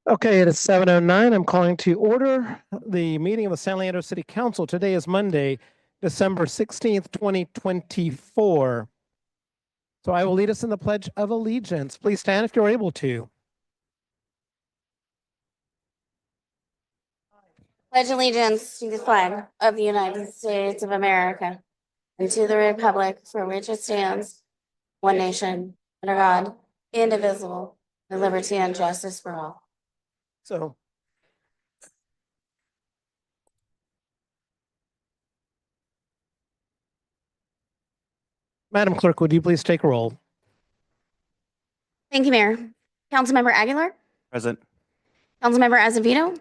Okay, it is 7:09. I'm calling to order the meeting of the San Leandro City Council. Today is Monday, December 16th, 2024. So I will lead us in the Pledge of Allegiance. Please stand if you're able to. Pledge allegiance to the flag of the United States of America and to the republic for which it stands, one nation, under God, indivisible, with liberty and justice for all. So Madam Clerk, would you please take a roll? Thank you, Mayor. Councilmember Aguilar? Present. Councilmember Azevedo?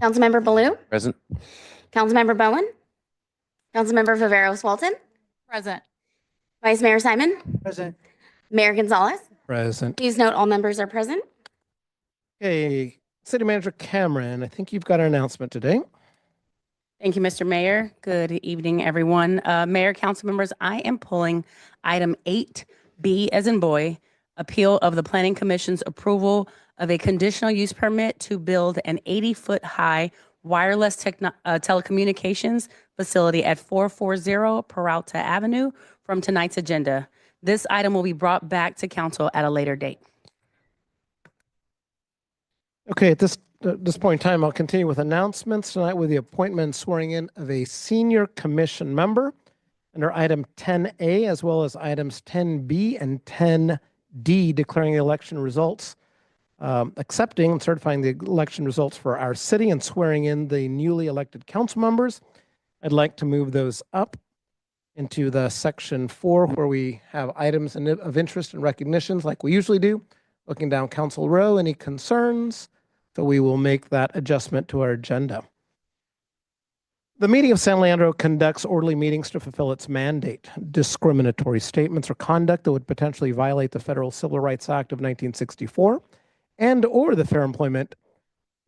Councilmember Baloo? Present. Councilmember Bowen? Councilmember Viveros Walton? Present. Vice Mayor Simon? Present. Mayor Gonzalez? Present. Please note all members are present. Okay, City Manager Cameron, I think you've got an announcement today. Thank you, Mr. Mayor. Good evening, everyone. Mayor, council members, I am pulling item 8B as in boy, appeal of the Planning Commission's approval of a conditional use permit to build an 80-foot high wireless telecommunications facility at 440 Peralta Avenue from tonight's agenda. This item will be brought back to council at a later date. Okay, at this point in time, I'll continue with announcements tonight with the appointment and swearing in of a senior commission member under item 10A, as well as items 10B and 10D, declaring the election results, accepting and certifying the election results for our city and swearing in the newly elected council members. I'd like to move those up into the section 4, where we have items of interest and recognitions like we usually do. Looking down council row, any concerns? So we will make that adjustment to our agenda. The meeting of San Leandro conducts orderly meetings to fulfill its mandate. Discriminatory statements or conduct that would potentially violate the Federal Civil Rights Act of 1964 and or the Fair Employment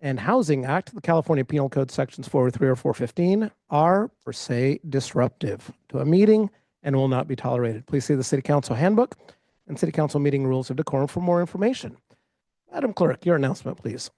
and Housing Act, the California Penal Code sections 403 or 415, are per se disruptive to a meeting and will not be tolerated. Please see the City Council Handbook and City Council meeting rules of decorum for more information. Madam Clerk, your announcement, please.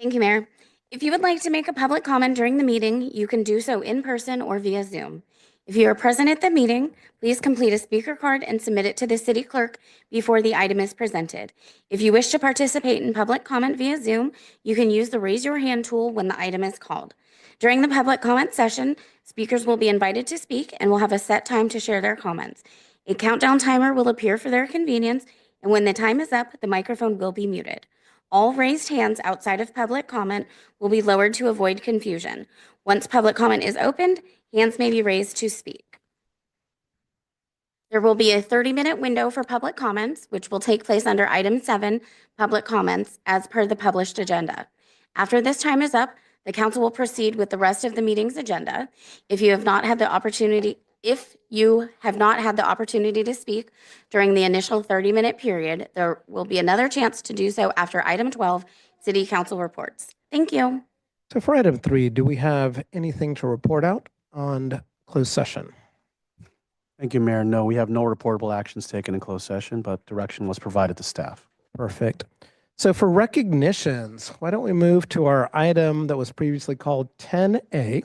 Thank you, Mayor. If you would like to make a public comment during the meeting, you can do so in person or via Zoom. If you are present at the meeting, please complete a speaker card and submit it to the city clerk before the item is presented. If you wish to participate in public comment via Zoom, you can use the raise your hand tool when the item is called. During the public comment session, speakers will be invited to speak and will have a set time to share their comments. A countdown timer will appear for their convenience, and when the time is up, the microphone will be muted. All raised hands outside of public comment will be lowered to avoid confusion. Once public comment is opened, hands may be raised to speak. There will be a 30-minute window for public comments, which will take place under item 7, public comments, as per the published agenda. After this time is up, the council will proceed with the rest of the meeting's agenda. If you have not had the opportunity to speak during the initial 30-minute period, there will be another chance to do so after item 12, City Council reports. Thank you. So for item 3, do we have anything to report out on closed session? Thank you, Mayor. No, we have no reportable actions taken in closed session, but direction was provided to staff. Perfect. So for recognitions, why don't we move to our item that was previously called 10A.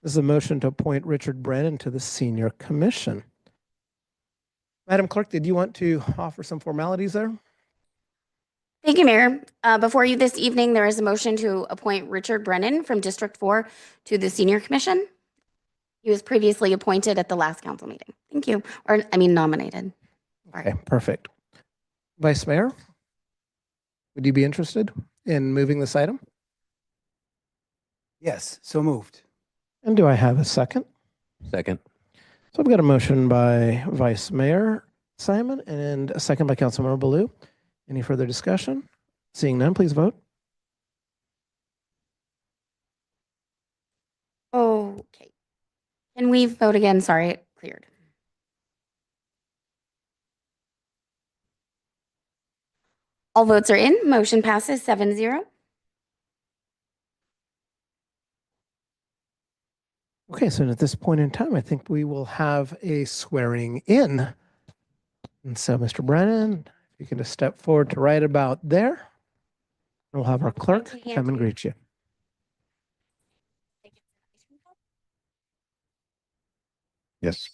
This is a motion to appoint Richard Brennan to the Senior Commission. Madam Clerk, did you want to offer some formalities there? Thank you, Mayor. Before you this evening, there is a motion to appoint Richard Brennan from District 4 to the Senior Commission. He was previously appointed at the last council meeting. Thank you. Nominated. Sorry. Okay, perfect. Vice Mayor, would you be interested in moving this item? Yes, so moved. And do I have a second? Second. So I've got a motion by Vice Mayor Simon and a second by Councilmember Baloo. Any further discussion? Seeing none, please vote. Okay. Can we vote again? Sorry, it cleared. All votes are in. Motion passes 7-0. Okay, so at this point in time, I think we will have a swearing in. And so, Mr. Brennan, if you can just step forward to right about there. We'll have our clerk come and greet you. Yes.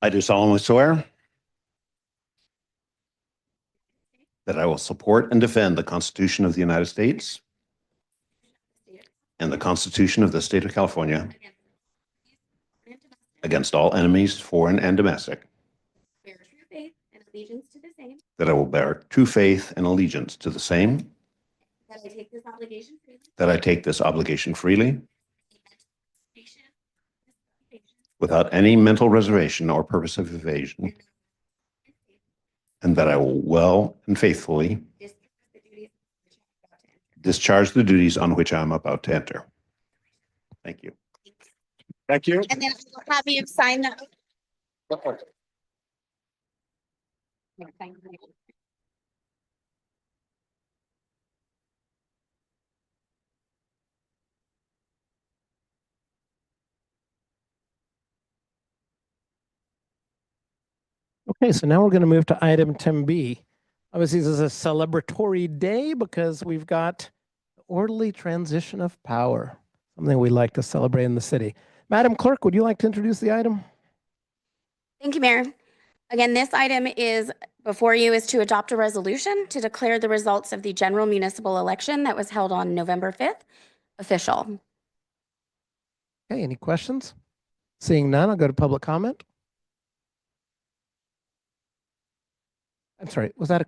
I do solemnly swear that I will support and defend the Constitution of the United States and the Constitution of the State of California against all enemies, foreign and domestic, Bear true faith and allegiance to the same, that I will bear true faith and allegiance to the same, that I take this obligation freely, that I take this obligation freely without any mental reservation or purpose of evasion, and that I will well and faithfully discharge the duties on which I am about to enter. Thank you. Thank you. And then I'll have you sign that. Okay, so now we're going to move to item 10B. Obviously, this is a celebratory day because we've got the orderly transition of power, something we like to celebrate in the city. Madam Clerk, would you like to introduce the item? Thank you, Mayor. Again, this item is before you is to adopt a resolution to declare the results of the general municipal election that was held on November 5th official. Okay, any questions? Seeing none, I'll go to public comment. I'm sorry, was that a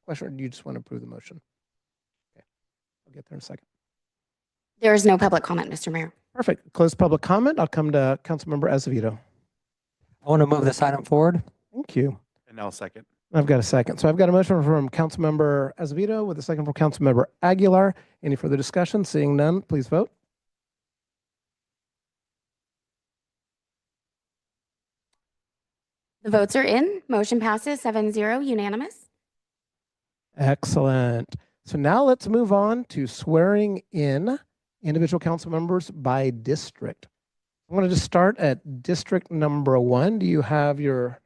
question or do you just want to approve the motion? Okay, I'll get there in a second. There is no public comment, Mr. Mayor. Perfect. Close public comment. I'll come to Councilmember Azevedo. I want to move this item forward. Thank you. And I'll second. I've got a second. So I've got a motion from Councilmember Azevedo with a second from Councilmember Aguilar. Any further discussion? Seeing none, please vote. The votes are in. Motion passes 7-0 unanimous. Excellent. So now let's move on to swearing in individual council members by district. I'm going to just start at district number 1. Do you have your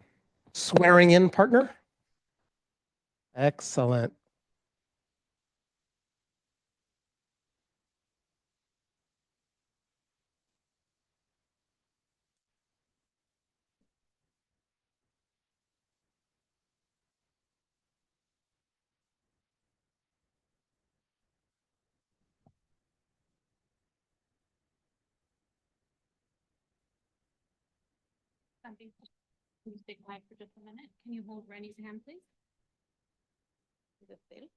swearing in partner? Excellent. Something. Can you stay quiet for just a minute? Can you hold Rennie's hand, please? Is it still?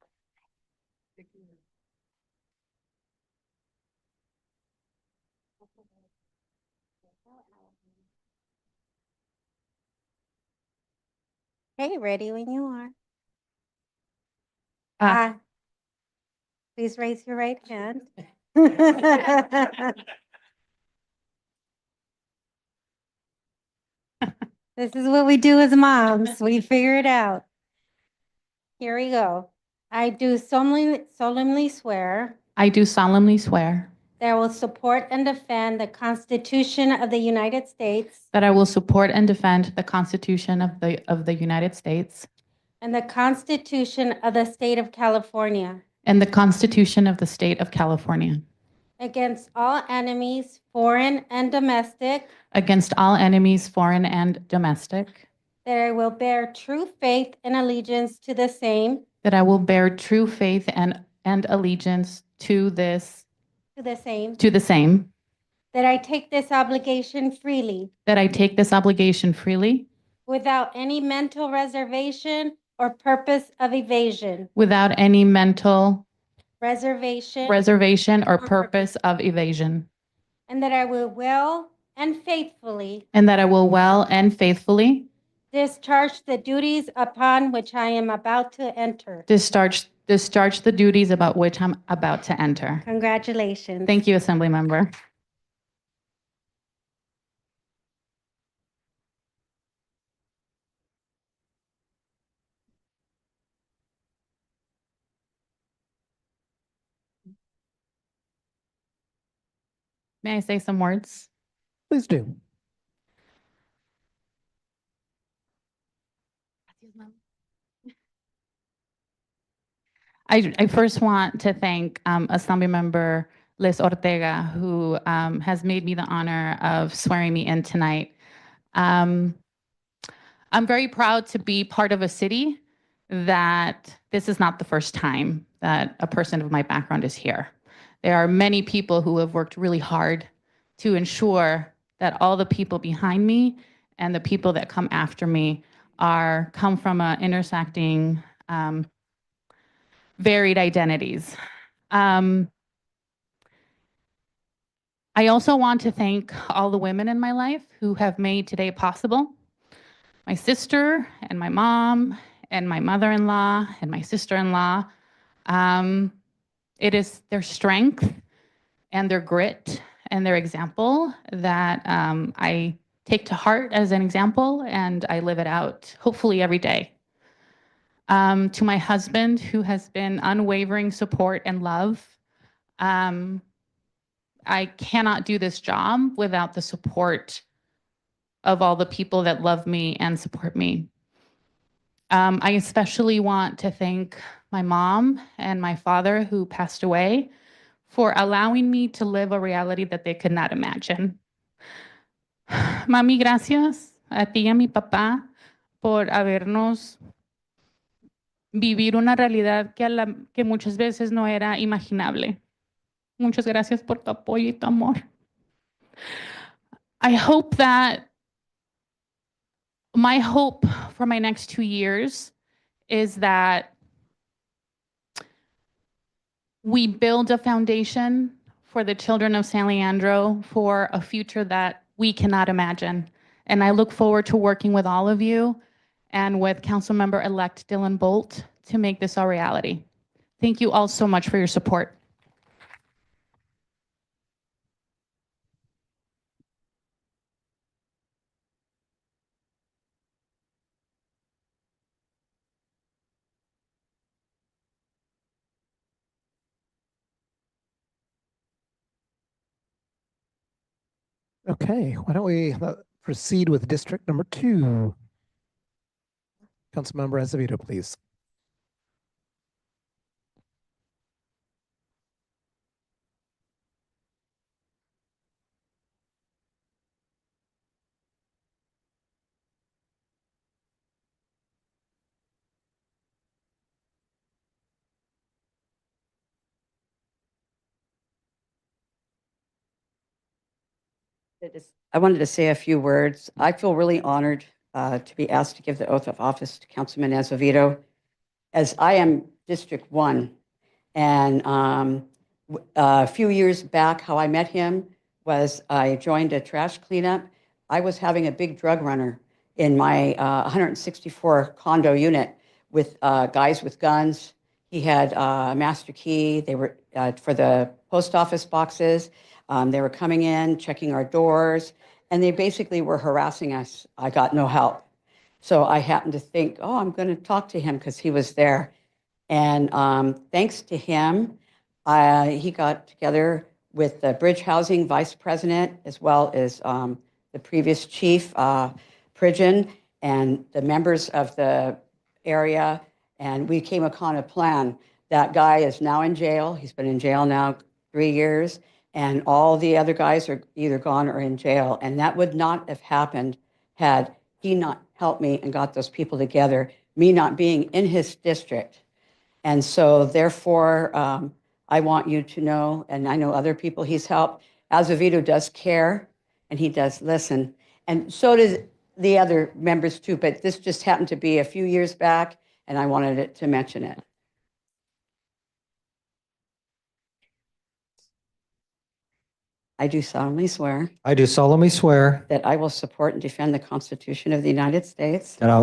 Okay, ready when you are. Ah. I. Please raise your right hand. This is what we do as moms. We figure it out. Here we go. I do solemnly swear I do solemnly swear that I will support and defend the Constitution of the United States that I will support and defend the Constitution of the United States and the Constitution of the State of California and the Constitution of the State of California against all enemies, foreign and domestic, against all enemies, foreign and domestic, that I will bear true faith and allegiance to the same, that I will bear true faith and allegiance to the same, that I take this obligation freely that I take this obligation freely without any mental reservation or purpose of evasion, without any mental reservation, or purpose of evasion, and that I will well and faithfully and that I will well and faithfully discharge the duties upon which I am about to enter. discharge the duties about which I'm about to enter. Congratulations. Thank you, Assembly Member. May I say some words? Please do. I first want to thank Assembly Member Liz Ortega, who has made me the honor of swearing me in tonight. I'm very proud to be part of a city that this is not the first time that a person of my background is here. There are many people who have worked really hard to ensure that all the people behind me and the people that come after me come from intersecting varied identities. I also want to thank all the women in my life who have made today possible. My sister and my mom and my mother-in-law and my sister-in-law. It is their strength and their grit and their example that I take to heart as an example, and I live it out, hopefully every day. To my husband, who has been unwavering support and love. I cannot do this job without the support of all the people that love me and support me. I especially want to thank my mom and my father, who passed away, for allowing me to live a reality that they could not imagine. Mami, gracias a ti y a mi papá por habernos vivir una realidad que muchas veces no era imaginable. Muchas gracias por tu apoyo y tu amor. I hope that my hope for my next 2 years is that we build a foundation for the children of San Leandro for a future that we cannot imagine. And I look forward to working with all of you and with Councilmember-elect Dylan Bolt to make this a reality. Thank you all so much for your support. Okay, why don't we proceed with District Number 2? Councilmember Azevedo, please. I wanted to say a few words. I feel really honored to be asked to give the oath of office to Councilman Azevedo, as I am District 1. And a few years back, how I met him was I joined a trash cleanup. I was having a big drug runner in my 164 condo unit with guys with guns. He had a master key. They were for the post office boxes. They were coming in, checking our doors, and they basically were harassing us. I got no help. So I happened to think, oh, I'm going to talk to him because he was there. And thanks to him, he got together with the Bridge Housing Vice President, as well as the previous chief, Pridgen, and the members of the area. And we came upon a plan. That guy is now in jail. He's been in jail now 3 years. And all the other guys are either gone or in jail. And that would not have happened had he not helped me and got those people together, me not being in his district. And so therefore, I want you to know, and I know other people he's helped, Azevedo does care and he does listen. And so does the other members too, but this just happened to be a few years back and I wanted to mention it. I do solemnly swear I do solemnly swear that I will support and defend the Constitution of the United States that I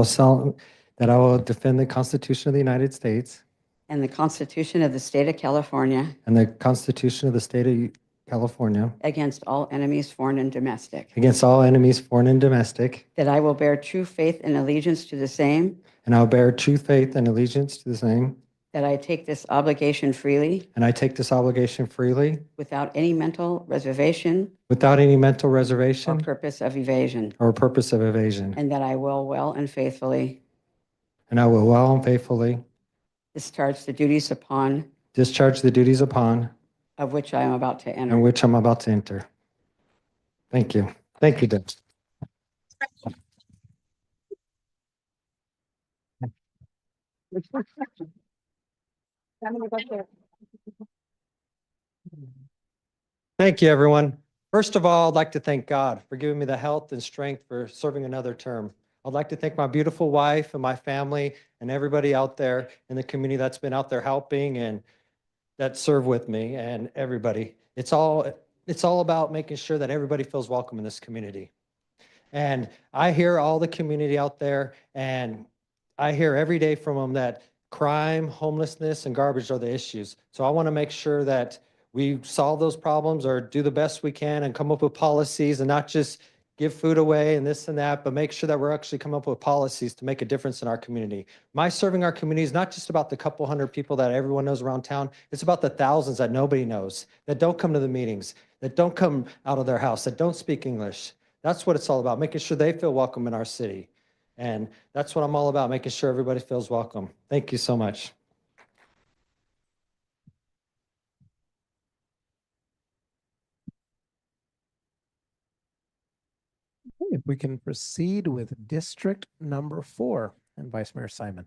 will defend the Constitution of the United States and the Constitution of the State of California and the Constitution of the State of California against all enemies, foreign and domestic, against all enemies, foreign and domestic, that I will bear true faith and allegiance to the same, and I will bear true faith and allegiance to the same, that I take this obligation freely and I take this obligation freely without any mental reservation without any mental or reservation purpose of evasion, or purpose of evasion, and that I will well and faithfully and I will well and faithfully discharge the duties upon discharge the duties upon of which I am about to enter. and which I'm about to enter. Thank you. Thank you, Deb. Thank you, everyone. First of all, I'd like to thank God for giving me the health and strength for serving another term. I'd like to thank my beautiful wife and my family and everybody out there in the community that's been out there helping and that serve with me and everybody. It's all about making sure that everybody feels welcome in this community. And I hear all the community out there, and I hear every day from them that crime, homelessness, and garbage are the issues. So I want to make sure that we solve those problems or do the best we can and come up with policies and not just give food away and this and that, but make sure that we're actually coming up with policies to make a difference in our community. My serving our community is not just about the couple hundred people that everyone knows around town. It's about the thousands that nobody knows, that don't come to the meetings, that don't come out of their house, that don't speak English. That's what it's all about, making sure they feel welcome in our city. And that's what I'm all about, making sure everybody feels welcome. Thank you so much. If we can proceed with District Number 4 and Vice Mayor Simon.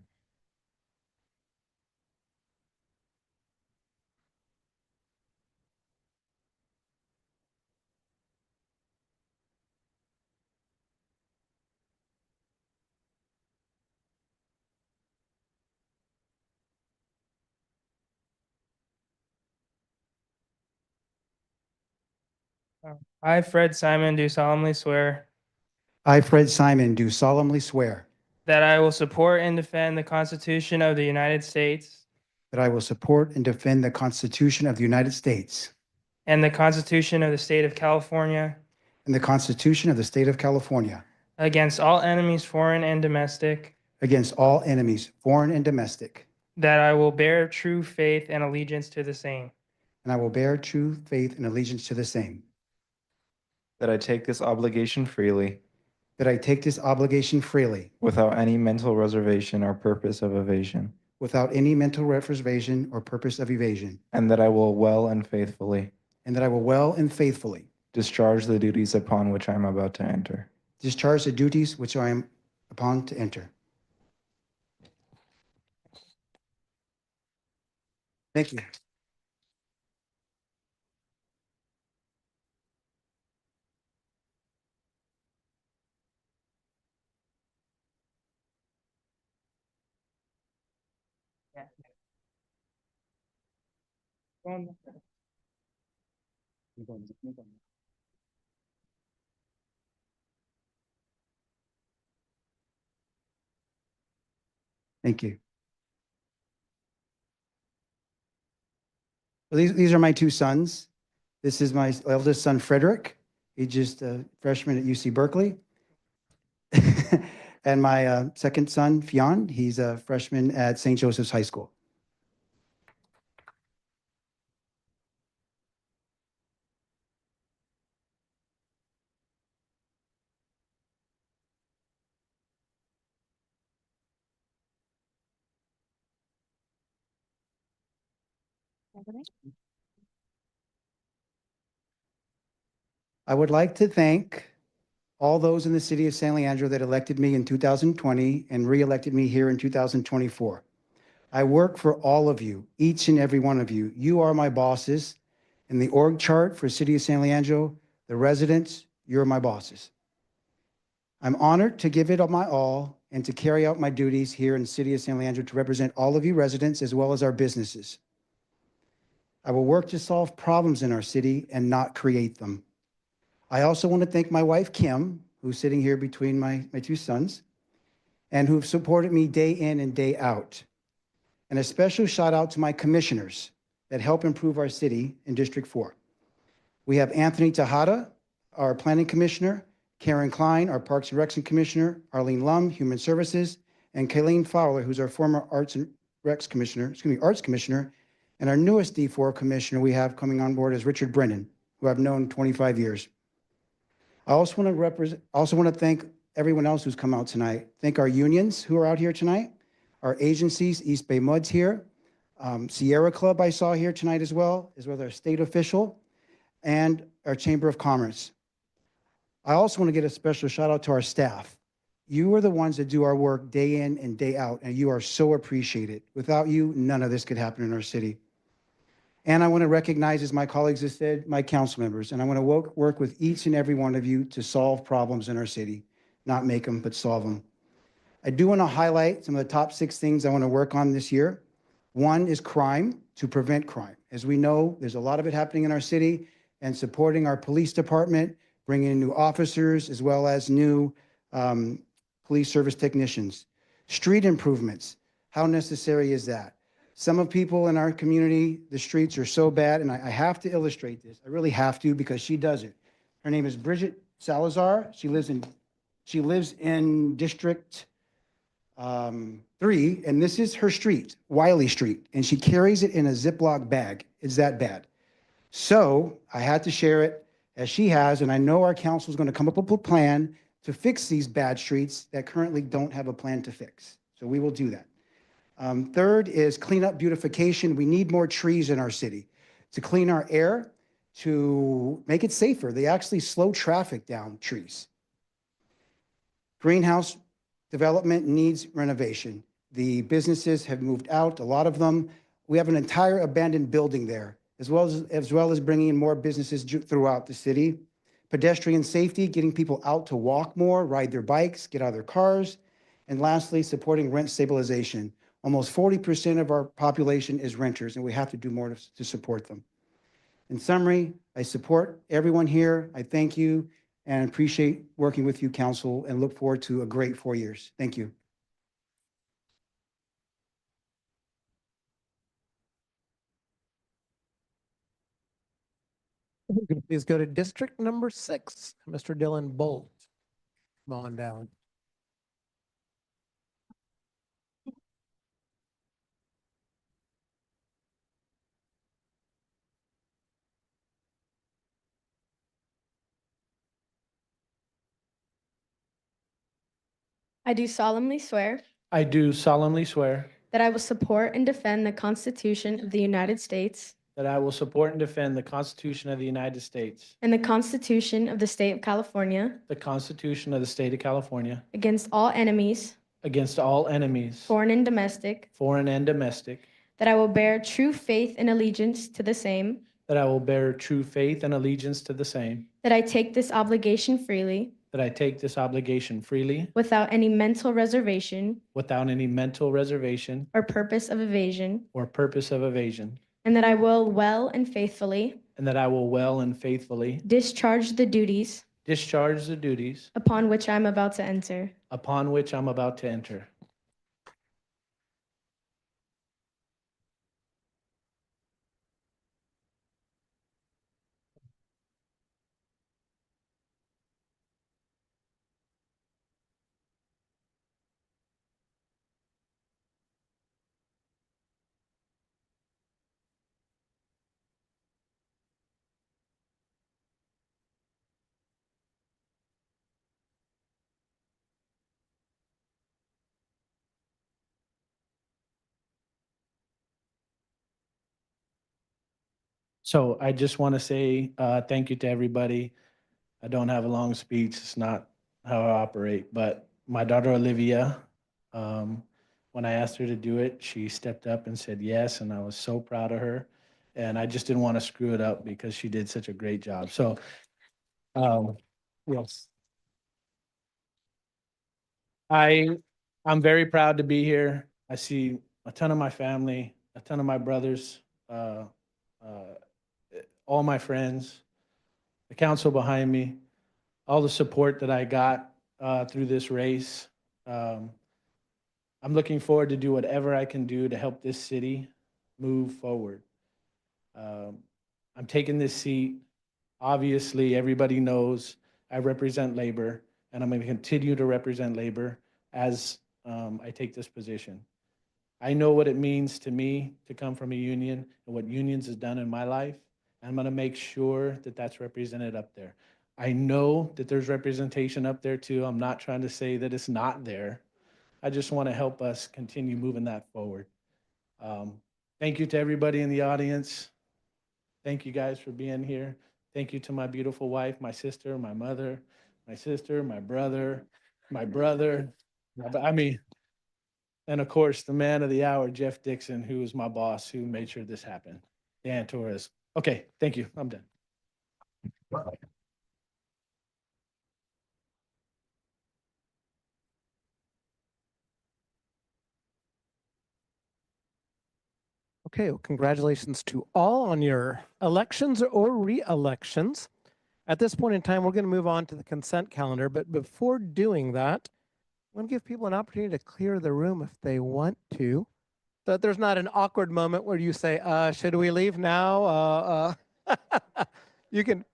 I, Fred Simon, do solemnly swear I, Fred Simon, do solemnly swear that I will support and defend the Constitution of the United States that I will support and defend the Constitution of the United States and the Constitution of the State of California and the Constitution of the State of California against all enemies, foreign and domestic, against all enemies, foreign and domestic, that I will bear true faith and allegiance to the same, and I will bear true faith and allegiance to the same, that I take this obligation freely, that I take this obligation freely, without any mental reservation or purpose of evasion, without any mental reservation or purpose of evasion, and that I will well and faithfully and that I will well and faithfully discharge the duties upon which I am about to enter. discharge the duties which I am upon to enter. Thank you. Thank you. So these are my two sons. This is my eldest son, Frederick. He's just a freshman at UC Berkeley. And my second son, Fionn, he's a freshman at St. Joseph's High School. I would like to thank all those in the city of San Leandro that elected me in 2020 and re-elected me here in 2024. I work for all of you, each and every one of you. You are my bosses. In the org chart for City of San Leandro, the residents, you're my bosses. I'm honored to give it my all and to carry out my duties here in the City of San Leandro to represent all of you residents as well as our businesses. I will work to solve problems in our city and not create them. I also want to thank my wife, Kim, who's sitting here between my two sons, and who've supported me day in and day out. And a special shout out to my commissioners that help improve our city in District 4. We have Anthony Tejada, our planning commissioner, Karen Klein, our Parks and Recs commissioner, Arlene Lum, Human Services, and Kayleen Fowler, who's our former Arts Commissioner, and our newest D4 commissioner we have coming on board is Richard Brennan, who I've known 25 years. I also want to thank everyone else who's come out tonight. Thank our unions who are out here tonight, our agencies, East Bay Mud's here, Sierra Club I saw here tonight as well as our state official, and our Chamber of Commerce. I also want to get a special shout out to our staff. You are the ones that do our work day in and day out, and you are so appreciated. Without you, none of this could happen in our city. And I want to recognize, as my colleagues have said, my council members, and I want to work with each and every one of you to solve problems in our city, not make them, but solve them. I do want to highlight some of the top 6 things I want to work on this year. One is crime, to prevent crime. As we know, there's a lot of it happening in our city, and supporting our police department, bringing in new officers, as well as new police service technicians. Street improvements, how necessary is that? Some of people in our community, the streets are so bad, and I have to illustrate this. I really have to, because she does it. Her name is Bridget Salazar. She lives in District 3, and this is her street, Wiley Street, and she carries it in a Ziploc bag. It's that bad. So I had to share it, as she has, and I know our council is going to come up with a plan to fix these bad streets that currently don't have a plan to fix. So we will do that. Third is cleanup beautification. We need more trees in our city to clean our air, to make it safer. They actually slow traffic down, trees. Greenhouse development needs renovation. The businesses have moved out, a lot of them. We have an entire abandoned building there, as well as bringing in more businesses throughout the city. Pedestrian safety, getting people out to walk more, ride their bikes, get out of their cars. And lastly, supporting rent stabilization. Almost 40% of our population is renters, and we have to do more to support them. In summary, I support everyone here. I thank you and appreciate working with you, council, and look forward to a great 4 years. Thank you. Please go to district number 6, Mr. Dylan Bolt. Come on down. I do solemnly swear I do solemnly swear that I will support and defend the Constitution of the United States that I will support and defend the Constitution of the United States, and the Constitution of the State of California the Constitution of the State of California, against all enemies, against all enemies, foreign and domestic, foreign and domestic, that I will bear true faith and allegiance to the same, that I will bear true faith and allegiance to the same, that I take this obligation freely that I take this obligation freely without any mental reservation without any mental reservation or purpose of evasion, or purpose of evasion, and that I will well and faithfully and that I will well and faithfully discharge the duties discharge the duties upon which I am about to enter. upon which I'm about to enter. So I just want to say thank you to everybody. I don't have a long speech. It's not how I operate. But my daughter Olivia, when I asked her to do it, she stepped up and said yes, and I was so proud of her. And I just didn't want to screw it up because she did such a great job. So, yes, I'm very proud to be here. I see a ton of my family, a ton of my brothers. All my friends, the council behind me, all the support that I got through this race. I'm looking forward to do whatever I can do to help this city move forward. I'm taking this seat. Obviously, everybody knows I represent labor, and I'm going to continue to represent labor as I take this position. I know what it means to me to come from a union and what unions has done in my life. I'm going to make sure that that's represented up there. I know that there's representation up there too. I'm not trying to say that it's not there. I just want to help us continue moving that forward. Thank you to everybody in the audience. Thank you guys for being here. Thank you to my beautiful wife, my sister, my mother, my sister, my brother, and of course, the man of the hour, Jeff Dixon, who is my boss, who made sure this happened. Dan Torres. Okay, thank you. I'm done. Okay, well, congratulations to all on your elections or re-elections. At this point in time, we're going to move on to the consent calendar. But before doing that, I'm going to give people an opportunity to clear the room if they want to, so that there's not an awkward moment where you say, should we leave now? You can.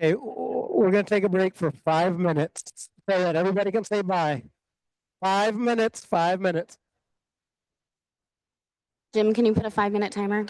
Okay, we're going to take a break for 5 minutes so that everybody can say bye. 5 minutes, 5 minutes. Jim, can you put a 5-minute timer?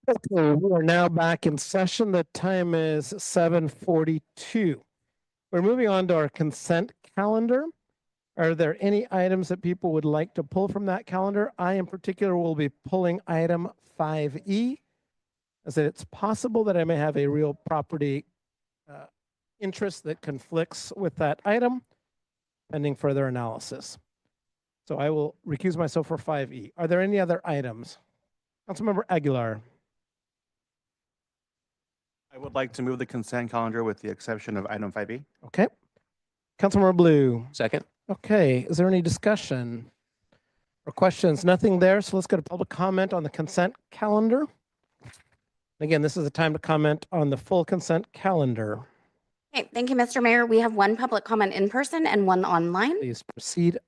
Okay, we are now back in session. The time is 7:42. We're moving on to our consent calendar. Are there any items that people would like to pull from that calendar? I in particular will be pulling item 5E, as it's possible that I may have a real property interest that conflicts with that item, pending further analysis. So I will recuse myself for 5E. Are there any other items? Councilmember Aguilar. I would like to move the consent calendar with the exception of item 5E. Okay. Councilmember Blue. Second. Okay, is there any discussion or questions? Nothing there, so let's go to public comment on the consent calendar. Again, this is the time to comment on the full consent calendar. Okay, thank you, Mr. Mayor. We have one public comment in person and one online. Please proceed.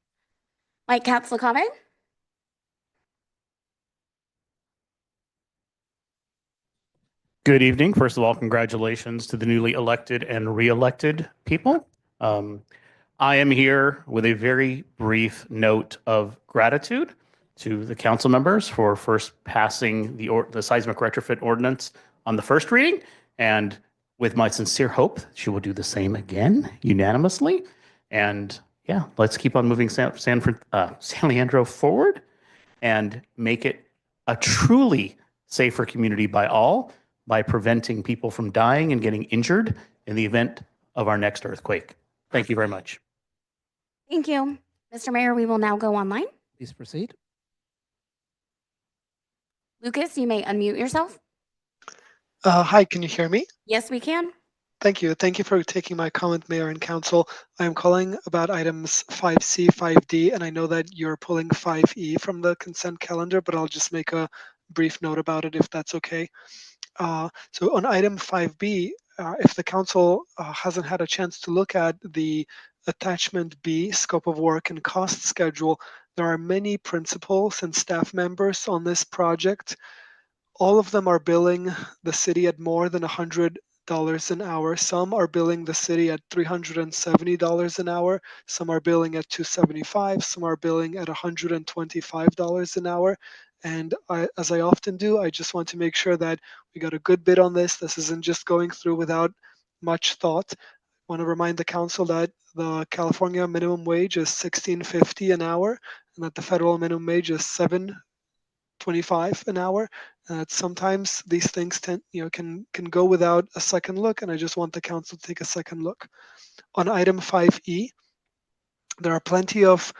Mike Katzlakave. Good evening. First of all, congratulations to the newly elected and re-elected people. I am here with a very brief note of gratitude to the council members for first passing the seismic retrofit ordinance on the first reading, and with my sincere hope she will do the same again unanimously. And yeah, let's keep on moving San Leandro forward and make it a truly safer community by all, by preventing people from dying and getting injured in the event of our next earthquake. Thank you very much. Thank you. Mr. Mayor, we will now go online. Please proceed. Lucas, you may unmute yourself. Hi, can you hear me? Yes, we can. Thank you. Thank you for taking my comment, Mayor and Council. I am calling about items 5C, 5D, and I know that you're pulling 5E from the consent calendar, but I'll just make a brief note about it if that's okay. So on item 5B, if the council hasn't had a chance to look at the attachment B, scope of work and cost schedule, there are many principals and staff members on this project. All of them are billing the city at more than $100 an hour. Some are billing the city at $370 an hour. Some are billing at $275. Some are billing at $125 an hour. And as I often do, I just want to make sure that we got a good bid on this. This isn't just going through without much thought. I want to remind the council that the California minimum wage is $16.50 an hour, and that the federal minimum wage is $7.25 an hour. Sometimes these things can go without a second look, and I just want the council to take a second look. On item 5E, there are plenty of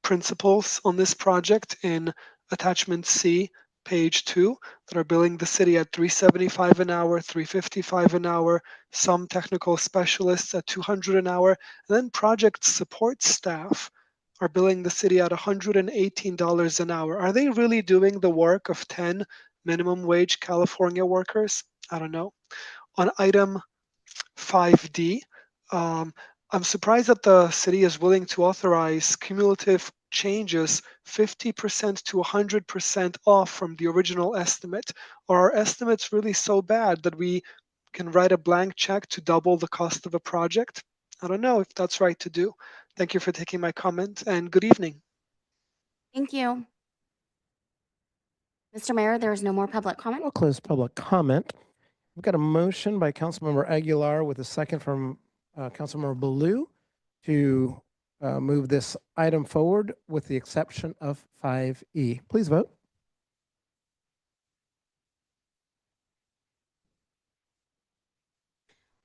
principals on this project in attachment C, page 2, that are billing the city at $375 an hour, $355 an hour, some technical specialists at $200 an hour, and then project support staff are billing the city at $118 an hour. Are they really doing the work of 10 minimum wage California workers? I don't know. On item 5D, I'm surprised that the city is willing to authorize cumulative changes 50% to 100% off from the original estimate. Are our estimates really so bad that we can write a blank check to double the cost of a project? I don't know if that's right to do. Thank you for taking my comment, and good evening. Thank you. Mr. Mayor, there is no more public comment. I'll close public comment. We've got a motion by Councilmember Aguilar with a second from Councilmember Baloo to move this item forward with the exception of 5E. Please vote.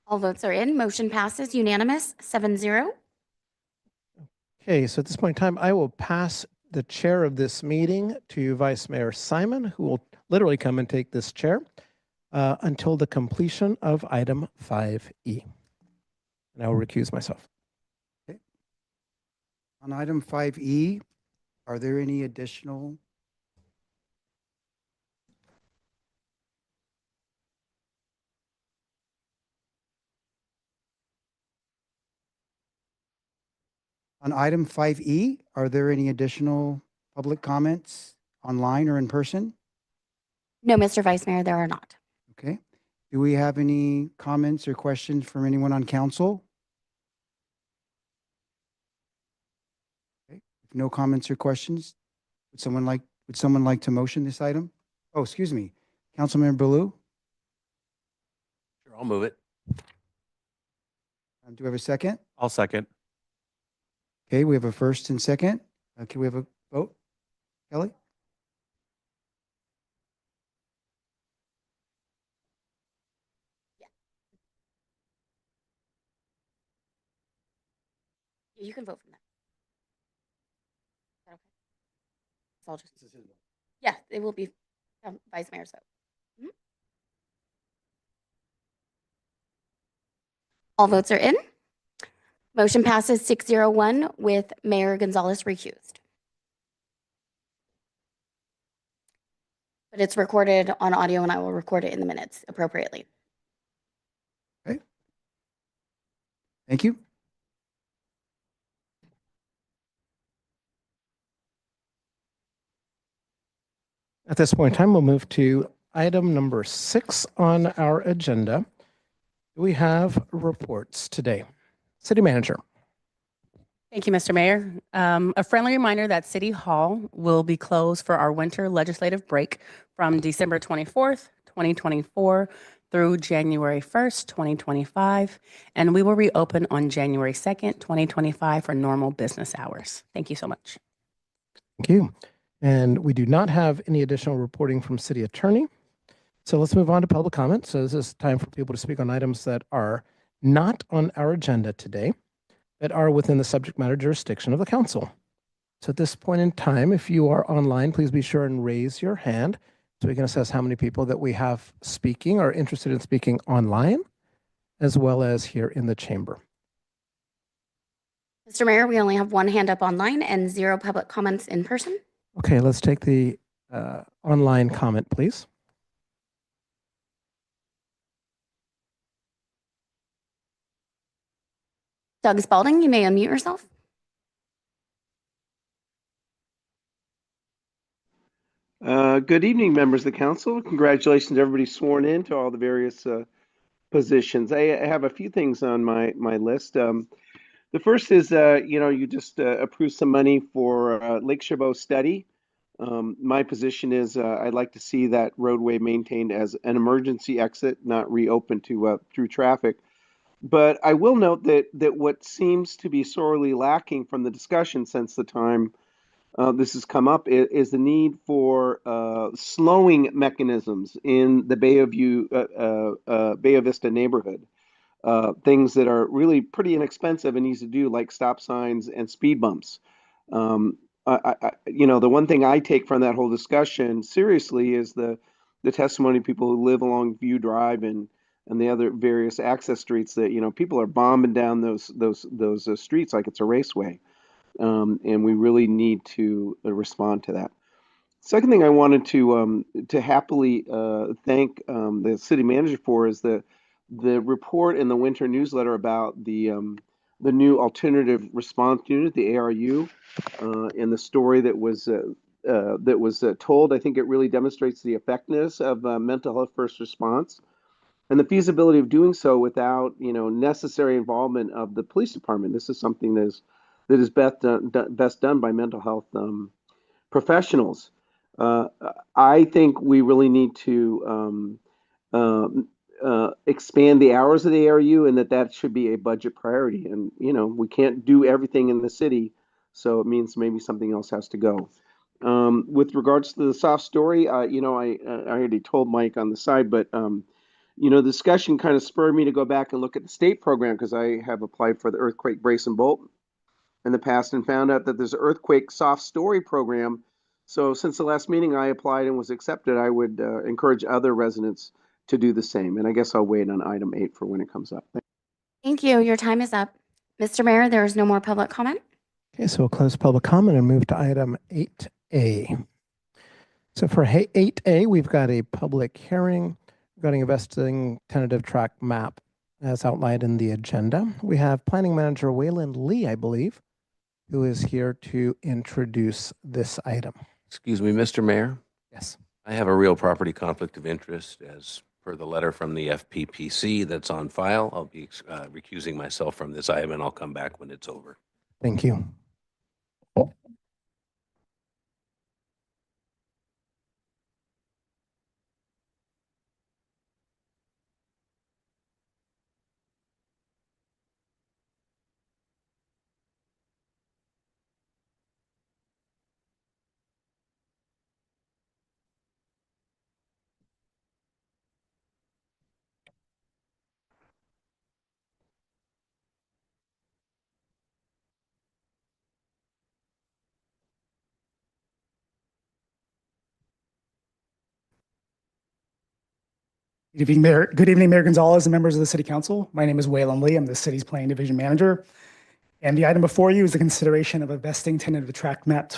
All votes are in. Motion passes unanimous, 7-0. Okay, so at this point in time, I will pass the chair of this meeting to Vice Mayor Simon, who will literally come and take this chair until the completion of item 5E. And I will recuse myself. Okay. On item 5E, are there any additional? On item 5E, are there any additional public comments online or in person? No, Mr. Vice Mayor, there are not. Okay. Do we have any comments or questions from anyone on council? Okay. If no comments or questions, would someone like to motion this item? Oh, excuse me. Councilmember Baloo, Sure, I'll move it. do we have a second? I'll second. Okay, we have a first and second. Can we have a vote? Kelly? You can vote from that. Is that okay? So I'll just, yeah, it will be Vice Mayor's vote. Mhm. All votes are in. Motion passes 601 with Mayor Gonzalez recused. But it's recorded on audio and I will record it in the minutes appropriately. Okay. Thank you. At this point in time, we'll move to item number 6 on our agenda. We have reports today. City Manager. Thank you, Mr. Mayor. A friendly reminder that City Hall will be closed for our winter legislative break from December 24th, 2024 through January 1st, 2025, and we will reopen on January 2nd, 2025 for normal business hours. Thank you so much. Thank you. And we do not have any additional reporting from City Attorney. So let's move on to public comment. So this is time for people to speak on items that are not on our agenda today, that are within the subject matter jurisdiction of the council. So at this point in time, if you are online, please be sure and raise your hand so we can assess how many people that we have speaking or interested in speaking online, as well as here in the chamber. Mr. Mayor, we only have one hand up online and 0 public comments in person. Okay, let's take the online comment, please. Doug Spalding, you may unmute yourself. Good evening, members of the council. Congratulations to everybody sworn in to all the various positions. I have a few things on my list. The first is, you just approved some money for Lake Chabot study. My position is I'd like to see that roadway maintained as an emergency exit, not reopened to through traffic. But I will note that what seems to be sorely lacking from the discussion since the time this has come up is the need for slowing mechanisms in the Bay of Vista neighborhood. Things that are really pretty inexpensive and easy to do, like stop signs and speed bumps. The one thing I take from that whole discussion seriously is the testimony of people who live along View Drive and the other various access streets that, people are bombing down those streets like it's a raceway. And we really need to respond to that. Second thing I wanted to happily thank the city manager for is the report in the winter newsletter about the new alternative response unit, the ARU, and the story that was told. I think it really demonstrates the effectiveness of mental health first response and the feasibility of doing so without necessary involvement of the police department. This is something that is best done by mental health professionals. I think we really need to expand the hours of the ARU, and that should be a budget priority. And we can't do everything in the city, so it means maybe something else has to go. With regards to the soft story, I already told Mike on the side, but the discussion kind of spurred me to go back and look at the state program because I have applied for the earthquake brace and bolt in the past and found out that there's an earthquake soft story program. So since the last meeting I applied and was accepted, I would encourage other residents to do the same. And I guess I'll wait on item 8 for when it comes up. Thank you. Your time is up. Mr. Mayor, there is no more public comment. Okay, so we'll close public comment and move to item 8A. So for 8A, we've got a public hearing regarding investing tentative track map as outlined in the agenda. We have Planning Manager Waylon Lee, I believe, who is here to introduce this item. Excuse me, Mr. Mayor. Yes. I have a real property conflict of interest as per the letter from the FPPC that's on file. I'll be recusing myself from this item and I'll come back when it's over. Thank you. Good evening, Mayor Gonzalez and members of the City Council. My name is Waylon Lee. I'm the city's Planning Division Manager. And the item before you is the consideration of a vesting tentative tract map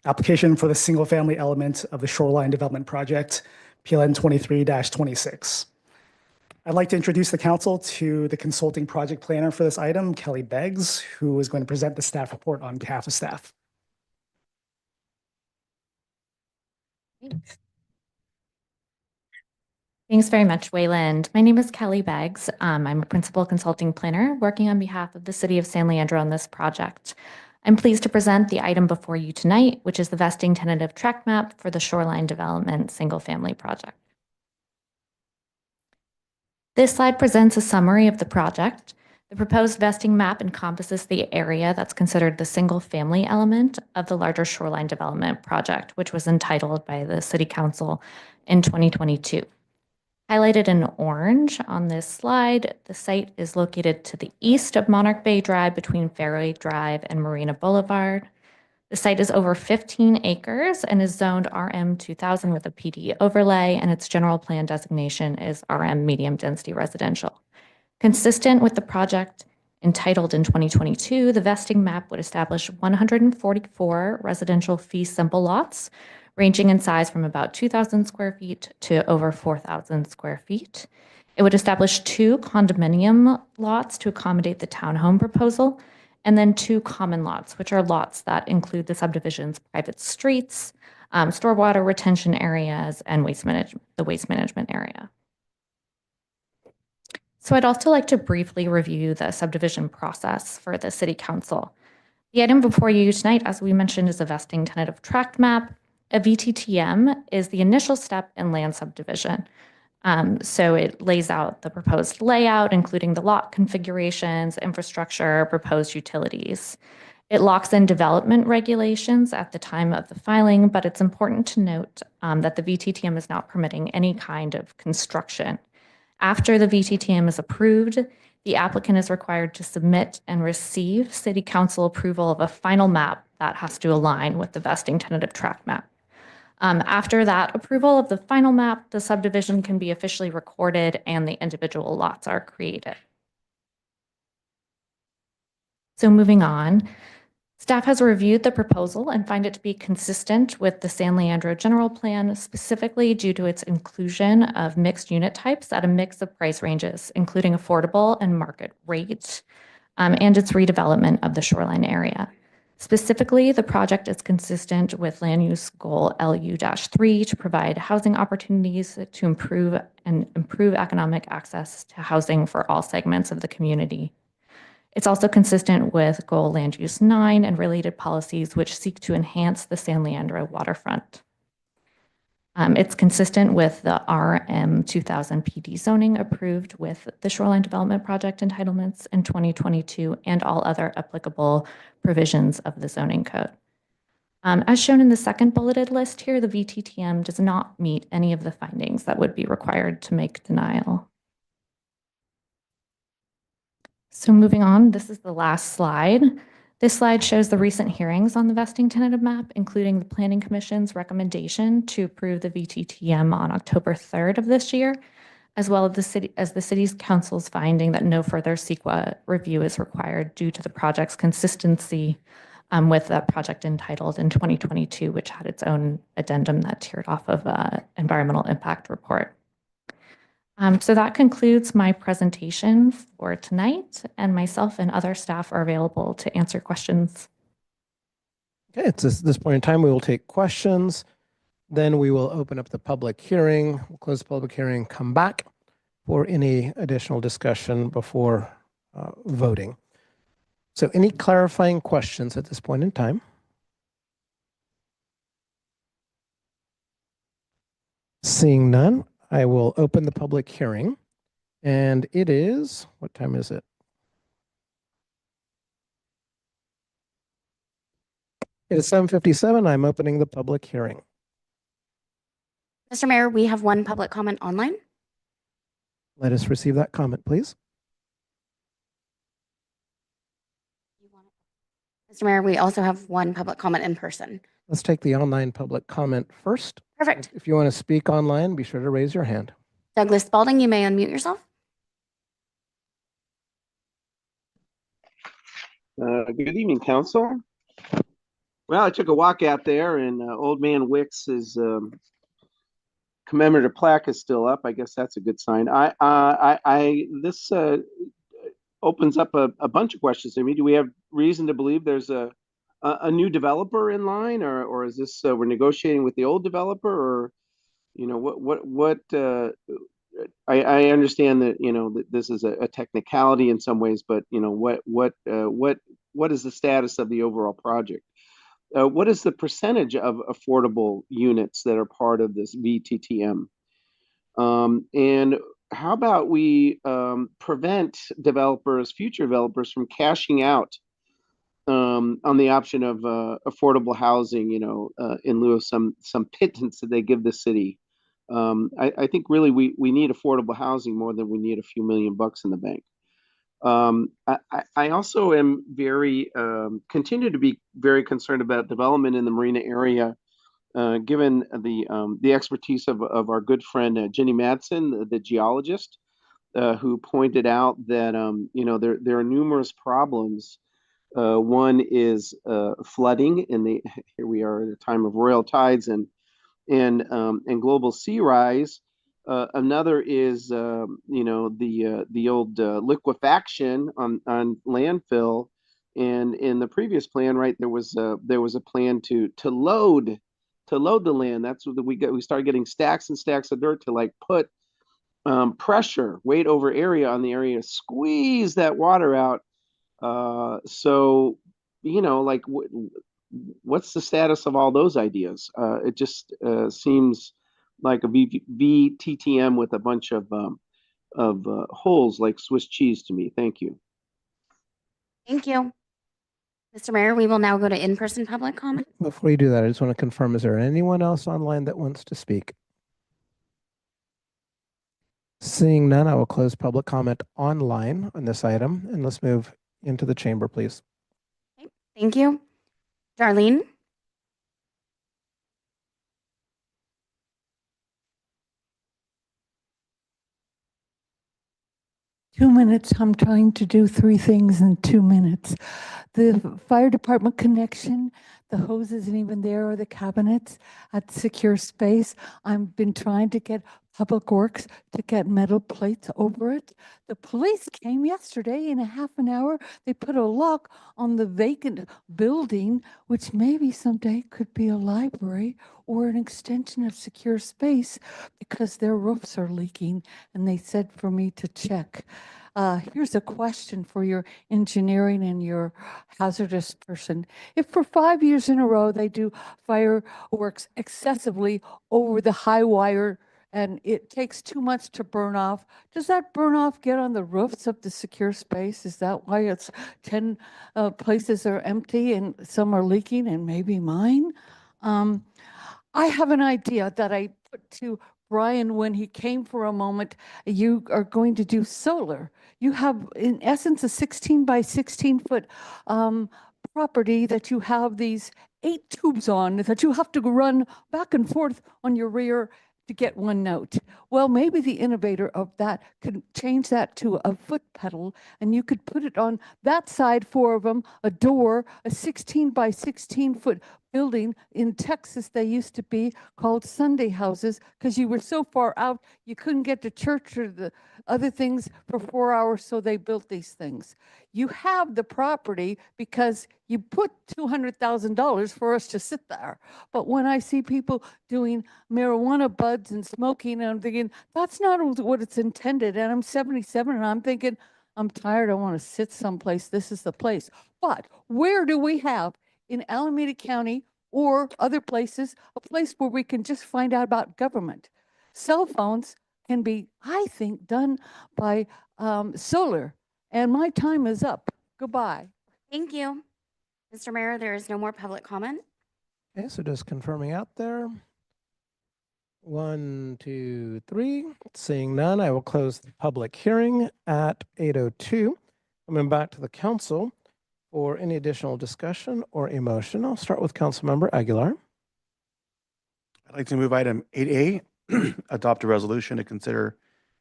application for the single-family element of the Shoreline Development Project, PLN 23-26. I'd like to introduce the council to the consulting project planner for this item, Kelly Beggs, who is going to present the staff report on behalf of staff. Thanks very much, Wayland. My name is Kelly Beggs. I'm a principal consulting planner working on behalf of the City of San Leandro on this project. I'm pleased to present the item before you tonight, which is the vesting tentative tract map for the Shoreline Development Single-Family Project. This slide presents a summary of the project. The proposed vesting map encompasses the area that's considered the single-family element of the larger Shoreline Development Project, which was entitled by the City Council in 2022. Highlighted in orange on this slide, the site is located to the east of Monarch Bay Drive between Fairway Drive and Marina Boulevard. The site is over 15 acres and is zoned RM 2000 with a PD overlay, and its general plan designation is RM medium density residential. Consistent with the project entitled in 2022, the vesting map would establish 144 residential fee simple lots ranging in size from about 2,000 square feet to over 4,000 square feet. It would establish 2 condominium lots to accommodate the townhome proposal, and then 2 common lots, which are lots that include the subdivision's private streets, stormwater retention areas, and the waste management area. So I'd also like to briefly review the subdivision process for the City Council. The item before you tonight, as we mentioned, is a vesting tentative tract map. A VTTM is the initial step in land subdivision. So it lays out the proposed layout, including the lot configurations, infrastructure, proposed utilities. It locks in development regulations at the time of the filing, but it's important to note that the VTTM is not permitting any kind of construction. After the VTTM is approved, the applicant is required to submit and receive City Council approval of a final map that has to align with the vesting tentative tract map. After that approval of the final map, the subdivision can be officially recorded and the individual lots are created. So moving on, staff has reviewed the proposal and find it to be consistent with the San Leandro General Plan, specifically due to its inclusion of mixed unit types at a mix of price ranges, including affordable and market rate, and its redevelopment of the shoreline area. Specifically, the project is consistent with land use goal LU-3 to provide housing opportunities to improve economic access to housing for all segments of the community. It's also consistent with goal land use 9 and related policies which seek to enhance the San Leandro waterfront. It's consistent with the RM 2000 PD zoning approved with the Shoreline Development Project entitlements in 2022 and all other applicable provisions of the zoning code. As shown in the second bulleted list here, the VTTM does not meet any of the findings that would be required to make denial. So moving on, this is the last slide. This slide shows the recent hearings on the vesting tentative map, including the Planning Commission's recommendation to approve the VTTM on October 3rd of this year, as well as the City's Council's finding that no further CEQA review is required due to the project's consistency with that project entitled in 2022, which had its own addendum that tiered off of an environmental impact report. So that concludes my presentation for tonight, and myself and other staff are available to answer questions. Okay, it's this point in time, we will take questions. Then we will open up the public hearing. We'll close the public hearing, come back for any additional discussion before voting. So any clarifying questions at this point in time? Seeing none, I will open the public hearing, and it is, what time is it? It is 7:57. I'm opening the public hearing. Mr. Mayor, we have one public comment online. Let us receive that comment, please. Mr. Mayor, we also have one public comment in person. Let's take the online public comment first. Perfect. If you want to speak online, be sure to raise your hand. Douglas Spalding, you may unmute yourself. Good evening, council. Well, I took a walk out there, and Old Man Wicks's commemorative plaque is still up. I guess that's a good sign. This opens up a bunch of questions to me. Do we have reason to believe there's a new developer in line, or is this we're negotiating with the old developer, or what? I understand that that this is a technicality in some ways, but what is the status of the overall project? What is the percentage of affordable units that are part of this VTTM? And how about we prevent future developers from cashing out on the option of affordable housing, in lieu of some pittance that they give the city? I think really we need affordable housing more than we need a few $1,000,000 in the bank. I also am continue to be very concerned about development in the marina area, given the expertise of our good friend Jenny Madsen, the geologist, who pointed out that there are numerous problems. One is flooding here we are at a time of royal tides and global sea rise. Another is the old liquefaction on landfill, and in the previous plan, right, there was a plan to load the land. That's what we started getting stacks and stacks of dirt to like put pressure, weight over area on the area, squeeze that water out. So like what's the status of all those ideas? It just seems like a VTTM with a bunch of holes like Swiss cheese to me. Thank you. Thank you. Mr. Mayor, we will now go to in-person public comment. Before you do that, I just want to confirm, is there anyone else online that wants to speak? Seeing none, I will close public comment online on this item, and let's move into the chamber, please. Okay, thank you. Darlene? Two minutes. I'm trying to do three things in 2 minutes. The fire department connection, the hose isn't even there, or the cabinets at Secure Space. I've been trying to get Public Works to get metal plates over it. The police came yesterday in a half an hour. They put a lock on the vacant building, which maybe someday could be a library or an extension of Secure Space, because their roofs are leaking, and they said for me to check. Here's a question for your engineering and your hazardous person. If for 5 years in a row they do fireworks excessively over the high wire and it takes too much to burn off, does that burn off get on the roofs of the Secure Space? Is that why it's 10 places are empty and some are leaking, and maybe mine? I have an idea that I put to Brian when he came for a moment. You are going to do solar. You have, in essence, a 16 by 16 foot property that you have these 8 tubes on that you have to run back and forth on your rear to get one note. Well, maybe the innovator of that could change that to a foot pedal, and you could put it on that side, 4 of them, a door, a 16 by 16 foot building. In Texas, they used to be called Sunday houses because you were so far out, you couldn't get to church or the other things for 4 hours, so they built these things. You have the property because you put $200,000 for us to sit there. But when I see people doing marijuana buds and smoking, and I'm thinking, that's not what it's intended. And I'm 77 and I'm thinking, I'm tired, I want to sit someplace, this is the place. But where do we have in Alameda County or other places, a place where we can just find out about government? Cell phones can be, I think, done by solar. And my time is up. Goodbye. Thank you. Mr. Mayor, there is no more public comment. Okay, so just confirming out there. 1, 2, 3. Seeing none, I will close the public hearing at 8:02. Coming back to the council for any additional discussion or emotion. I'll start with Councilmember Aguilar. I'd like to move item 8A, adopt a resolution to consider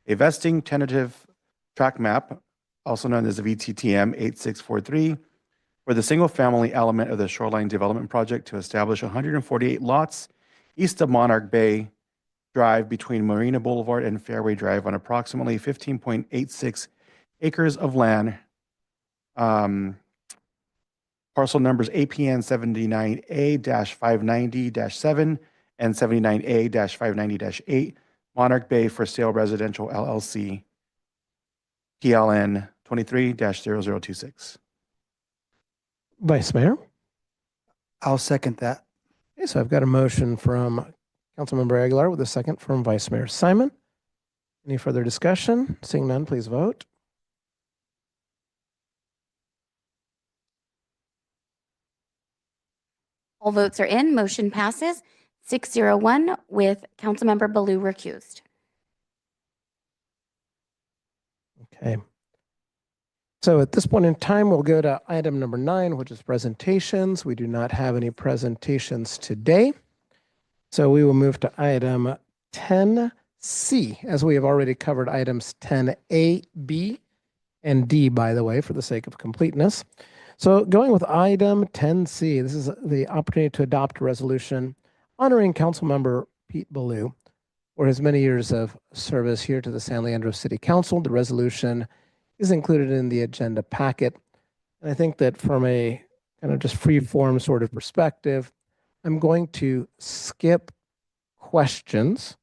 a vesting tentative track map, also known as the VTTM 8643, for the single-family element of the Shoreline Development Project to establish 148 lots east of Monarch Bay Drive between Marina Boulevard and Fairway Drive on approximately 15.86 acres of land. Parcel numbers APN 79A-590-7 and 79A-590-8, Monarch Bay for Sale Residential LLC, PLN 23-0026. Vice Mayor? I'll second that. Okay, so I've got a motion from Councilmember Aguilar with a second from Vice Mayor Simon. Any further discussion? Seeing none, please vote. All votes are in. Motion passes 601 with Councilmember Baloo recused. Okay. So at this point in time, we'll go to item number 9, which is presentations. We do not have any presentations today. So we will move to item 10C, as we have already covered items 10A, B, and D, by the way, for the sake of completeness. So going with item 10C, this is the opportunity to adopt a resolution honoring Councilmember Pete Baloo for his many years of service here to the San Leandro City Council. The resolution is included in the agenda packet. And I think that from a kind of just free form sort of perspective, I'm going to skip questions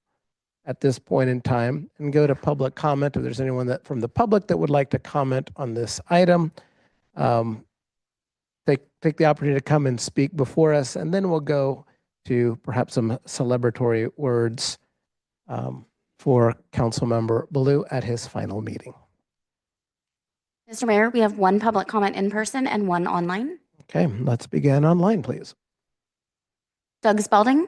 at this point in time and go to public comment. If there's anyone that from the public that would like to comment on this item, take the opportunity to come and speak before us, and then we'll go to perhaps some celebratory words for Councilmember Baloo at his final meeting. Mr. Mayor, we have one public comment in person and one online. Okay, let's begin online, please. Doug Spalding.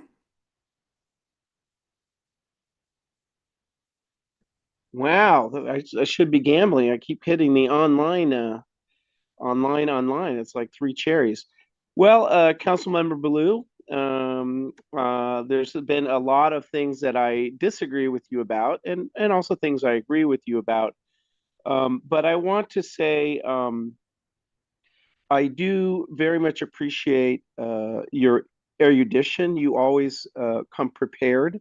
Wow, I should be gambling. I keep hitting the online. It's like 3 cherries. Well, Councilmember Baloo, there's been a lot of things that I disagree with you about, and also things I agree with you about. But I want to say I do very much appreciate your erudition. You always come prepared,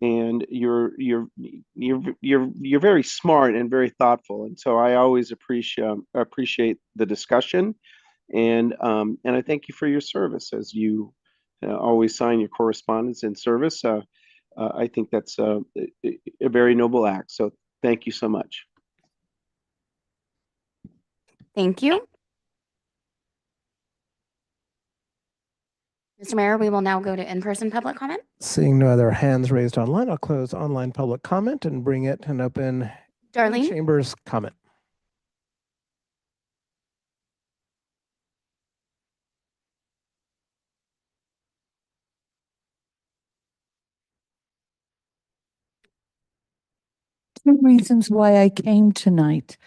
and you're very smart and very thoughtful. And so I always appreciate the discussion, and I thank you for your service as you always sign your correspondence in service. I think that's a very noble act. So thank you so much. Thank you. Mr. Mayor, we will now go to in-person public comment. Seeing no other hands raised online, I'll close online public comment and bring it and open Darlene? Chambers comment. Two reasons why I came tonight.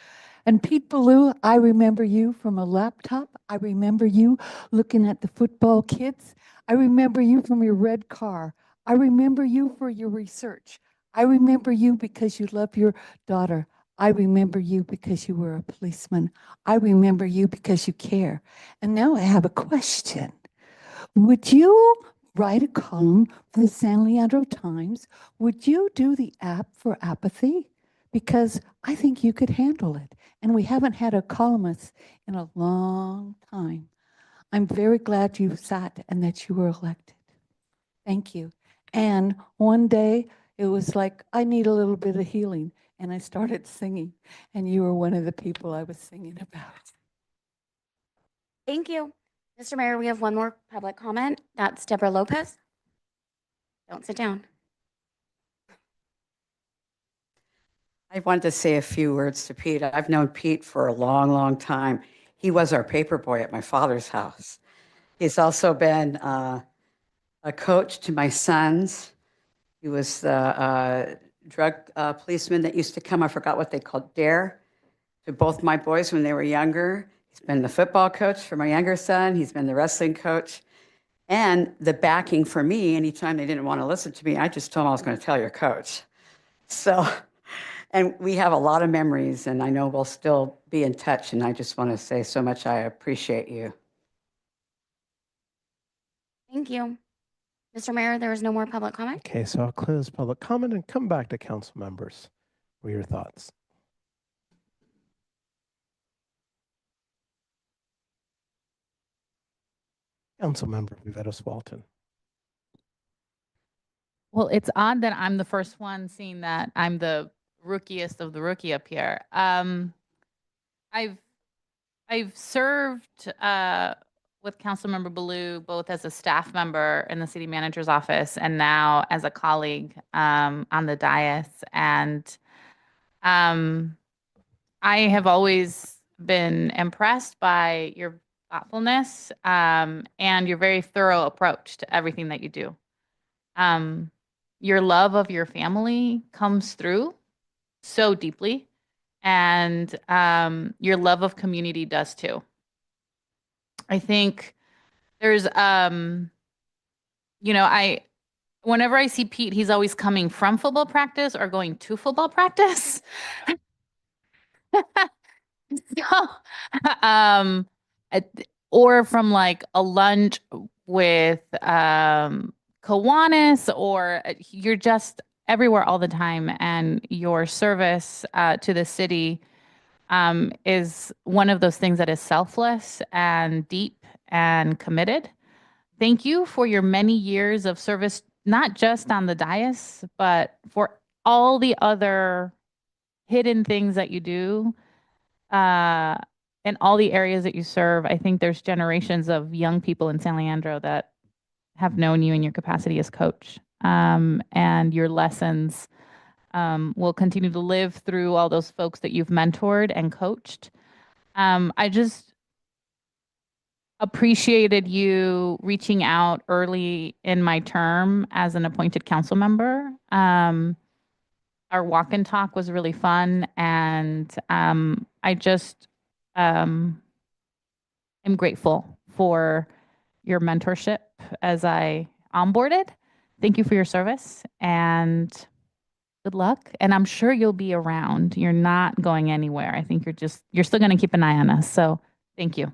And Pete Baloo, I remember you from a laptop. I remember you looking at the football kids. I remember you from your red car. I remember you for your research. I remember you because you love your daughter. I remember you because you were a policeman. I remember you because you care. And now I have a question. Would you write a column for the San Leandro Times? Would you do the app for apathy? Because I think you could handle it. And we haven't had a columnist in a long time. I'm very glad you sat and that you were elected. Thank you. And one day it was like, I need a little bit of healing. And I started singing. And you were one of the people I was singing about. Thank you. Mr. Mayor, we have one more public comment. That's Deborah Lopez. Don't sit down. I wanted to say a few words to Pete. I've known Pete for a long, long time. He was our paper boy at my father's house. He's also been a coach to my sons. He was the drug policeman that used to come, I forgot what they called, DARE, to both my boys when they were younger. He's been the football coach for my younger son. He's been the wrestling coach. And the backing for me, anytime they didn't want to listen to me, I just told them I was going to tell your coach. So, And we have a lot of memories, and I know we'll still be in touch. And I just want to say so much I appreciate you. Thank you. Mr. Mayor, there is no more public comment. Okay, so I'll close public comment and come back to council members for your thoughts. Councilmember Viveros Walton. Well, it's odd that I'm the first one seeing that I'm the rookiest of the rookie up here. I've served with Councilmember Baloo both as a staff member in the city manager's office and now as a colleague on the dais. And I have always been impressed by your thoughtfulness and your very thorough approach to everything that you do. Your love of your family comes through so deeply, and your love of community does too. I think there's, whenever I see Pete, he's always coming from football practice or going to football practice. Or from like a lunch with Kiwanis, or you're just everywhere all the time, and your service to the city is one of those things that is selfless and deep and committed. Thank you for your many years of service, not just on the dais, but for all the other hidden things that you do in all the areas that you serve. I think there's generations of young people in San Leandro that have known you in your capacity as coach, and your lessons will continue to live through all those folks that you've mentored and coached. I just appreciated you reaching out early in my term as an appointed council member. Our walk and talk was really fun, and I just am grateful for your mentorship as I onboarded. Thank you for your service, and good luck. And I'm sure you'll be around. You're not going anywhere. I think you're still going to keep an eye on us. So thank you.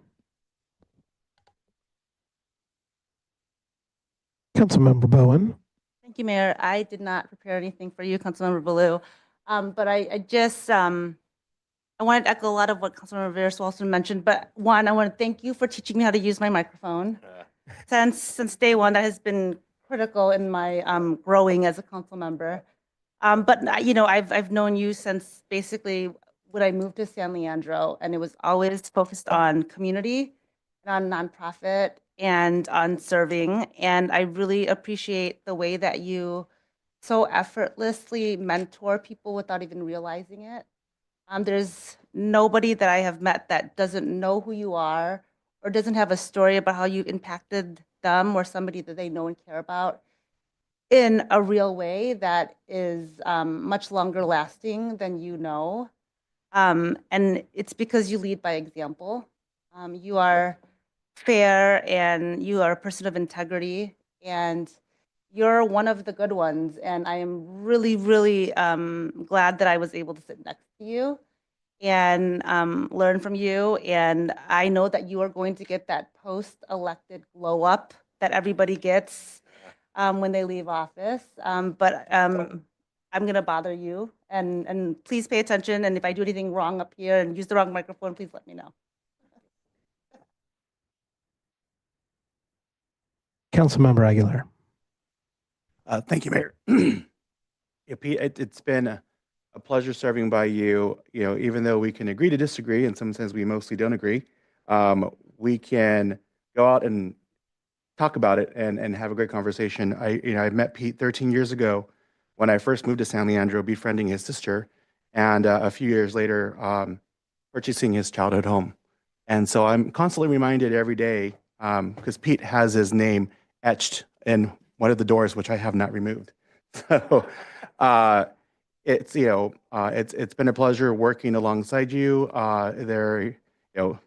Councilmember Bowen. Thank you, Mayor. I did not prepare anything for you, Councilmember Baloo. But I just, I wanted to echo a lot of what Councilmember Viveros-Walton mentioned. But one, I want to thank you for teaching me how to use my microphone. Since day one, that has been critical in my growing as a council member. But I've known you since basically when I moved to San Leandro, and it was always focused on community and on nonprofit and on serving. And I really appreciate the way that you so effortlessly mentor people without even realizing it. There's nobody that I have met that doesn't know who you are or doesn't have a story about how you impacted them or somebody that they know and care about in a real way that is much longer lasting than you know. And it's because you lead by example. You are fair, and you are a person of integrity, and you're one of the good ones. And I am really, really glad that I was able to sit next to you and learn from you. And I know that you are going to get that post-elected glow up that everybody gets when they leave office. But I'm going to bother you, and please pay attention. And if I do anything wrong up here and use the wrong microphone, please let me know. Councilmember Aguilar. Thank you, Mayor. Yeah, Pete, it's been a pleasure serving by you. Even though we can agree to disagree, and sometimes we mostly don't agree, we can go out and talk about it and have a great conversation. I met Pete 13 years ago when I first moved to San Leandro, befriending his sister, and a few years later, purchasing his childhood home. And so I'm constantly reminded every day, because Pete has his name etched in one of the doors, which I have not removed. So it's been a pleasure working alongside you.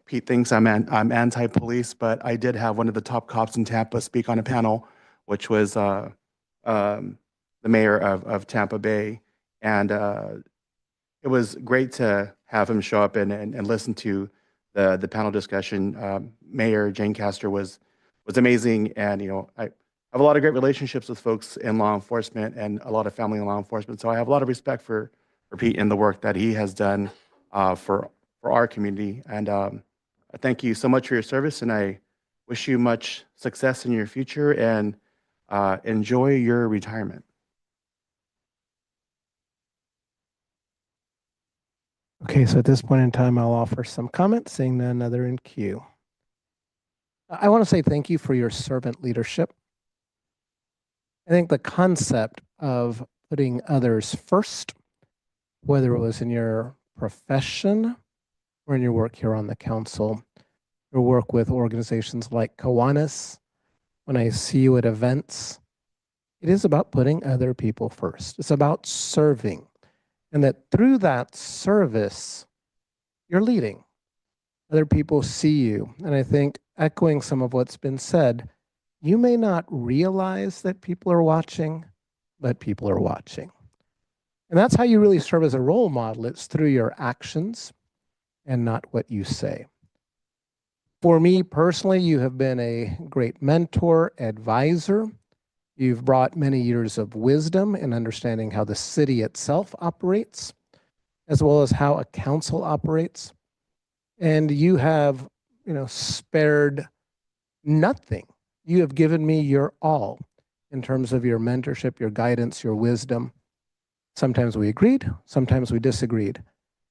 Pete thinks I'm anti-police, but I did have one of the top cops in Tampa speak on a panel, which was the mayor of Tampa Bay, and it was great to have him show up and listen to the panel discussion. Mayor Jane Castor was amazing. And, I have a lot of great relationships with folks in law enforcement and a lot of family in law enforcement. So I have a lot of respect for Pete and the work that he has done for our community. And thank you so much for your service. And I wish you much success in your future and enjoy your retirement. Okay, so at this point in time, I'll offer some comments, seeing none other in queue. I want to say thank you for your servant leadership. I think the concept of putting others first, whether it was in your profession or in your work here on the council, your work with organizations like Kiwanis, when I see you at events, it is about putting other people first. It's about serving. And that through that service, you're leading. Other people see you. And I think, echoing some of what's been said, you may not realize that people are watching, but people are watching. And that's how you really serve as a role model. It's through your actions and not what you say. For me personally, you have been a great mentor, advisor. You've brought many years of wisdom in understanding how the city itself operates, as well as how a council operates. And you have, spared nothing. You have given me your all in terms of your mentorship, your guidance, your wisdom. Sometimes we agreed, sometimes we disagreed,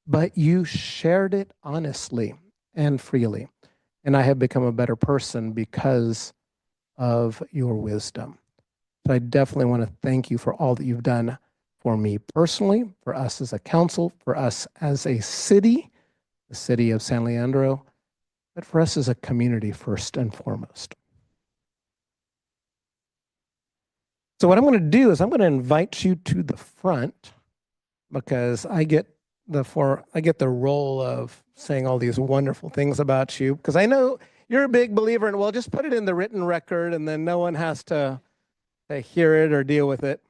but you shared it honestly and freely. And I have become a better person because of your wisdom. So I definitely want to thank you for all that you've done for me personally, for us as a council, for us as a city, the city of San Leandro, but for us as a community first and foremost. So what I'm going to do is I'm going to invite you to the front because I get the role of saying all these wonderful things about you because I know you're a big believer in, well, just put it in the written record and then no one has to hear it or deal with it.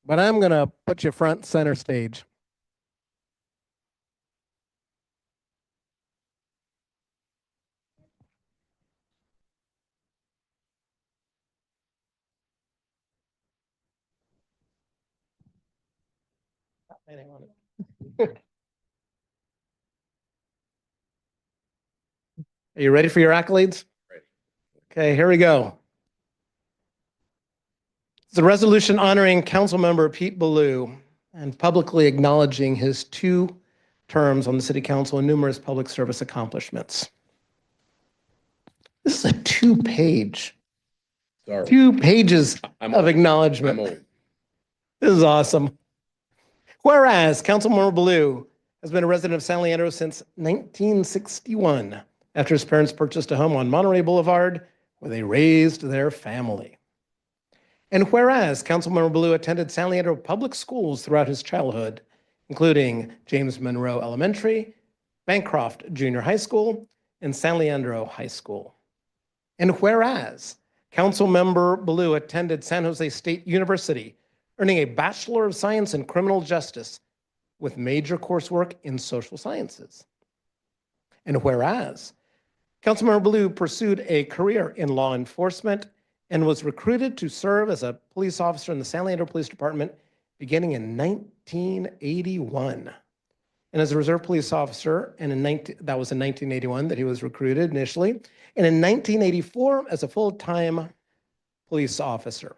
But I'm going to put you front center stage. Are you ready for your accolades? Ready. Okay, here we go. It's a resolution honoring Councilmember Pete Ballou and publicly acknowledging his 2 terms on the City Council and numerous public service accomplishments. This is a 2-page, 2 pages of acknowledgement. This is awesome. Whereas Councilmember Ballou has been a resident of San Leandro since 1961 after his parents purchased a home on Monterey Boulevard where they raised their family. And whereas Councilmember Ballou attended San Leandro public schools throughout his childhood, including James Monroe Elementary, Bancroft Junior High School, and San Leandro High School. And whereas Councilmember Ballou attended San Jose State University, earning a Bachelor of Science in Criminal Justice with major coursework in social sciences. And whereas Councilmember Ballou pursued a career in law enforcement and was recruited to serve as a police officer in the San Leandro Police Department beginning in 1981. And as a reserve police officer, and that was in 1981 that he was recruited initially, and in 1984 as a full-time police officer.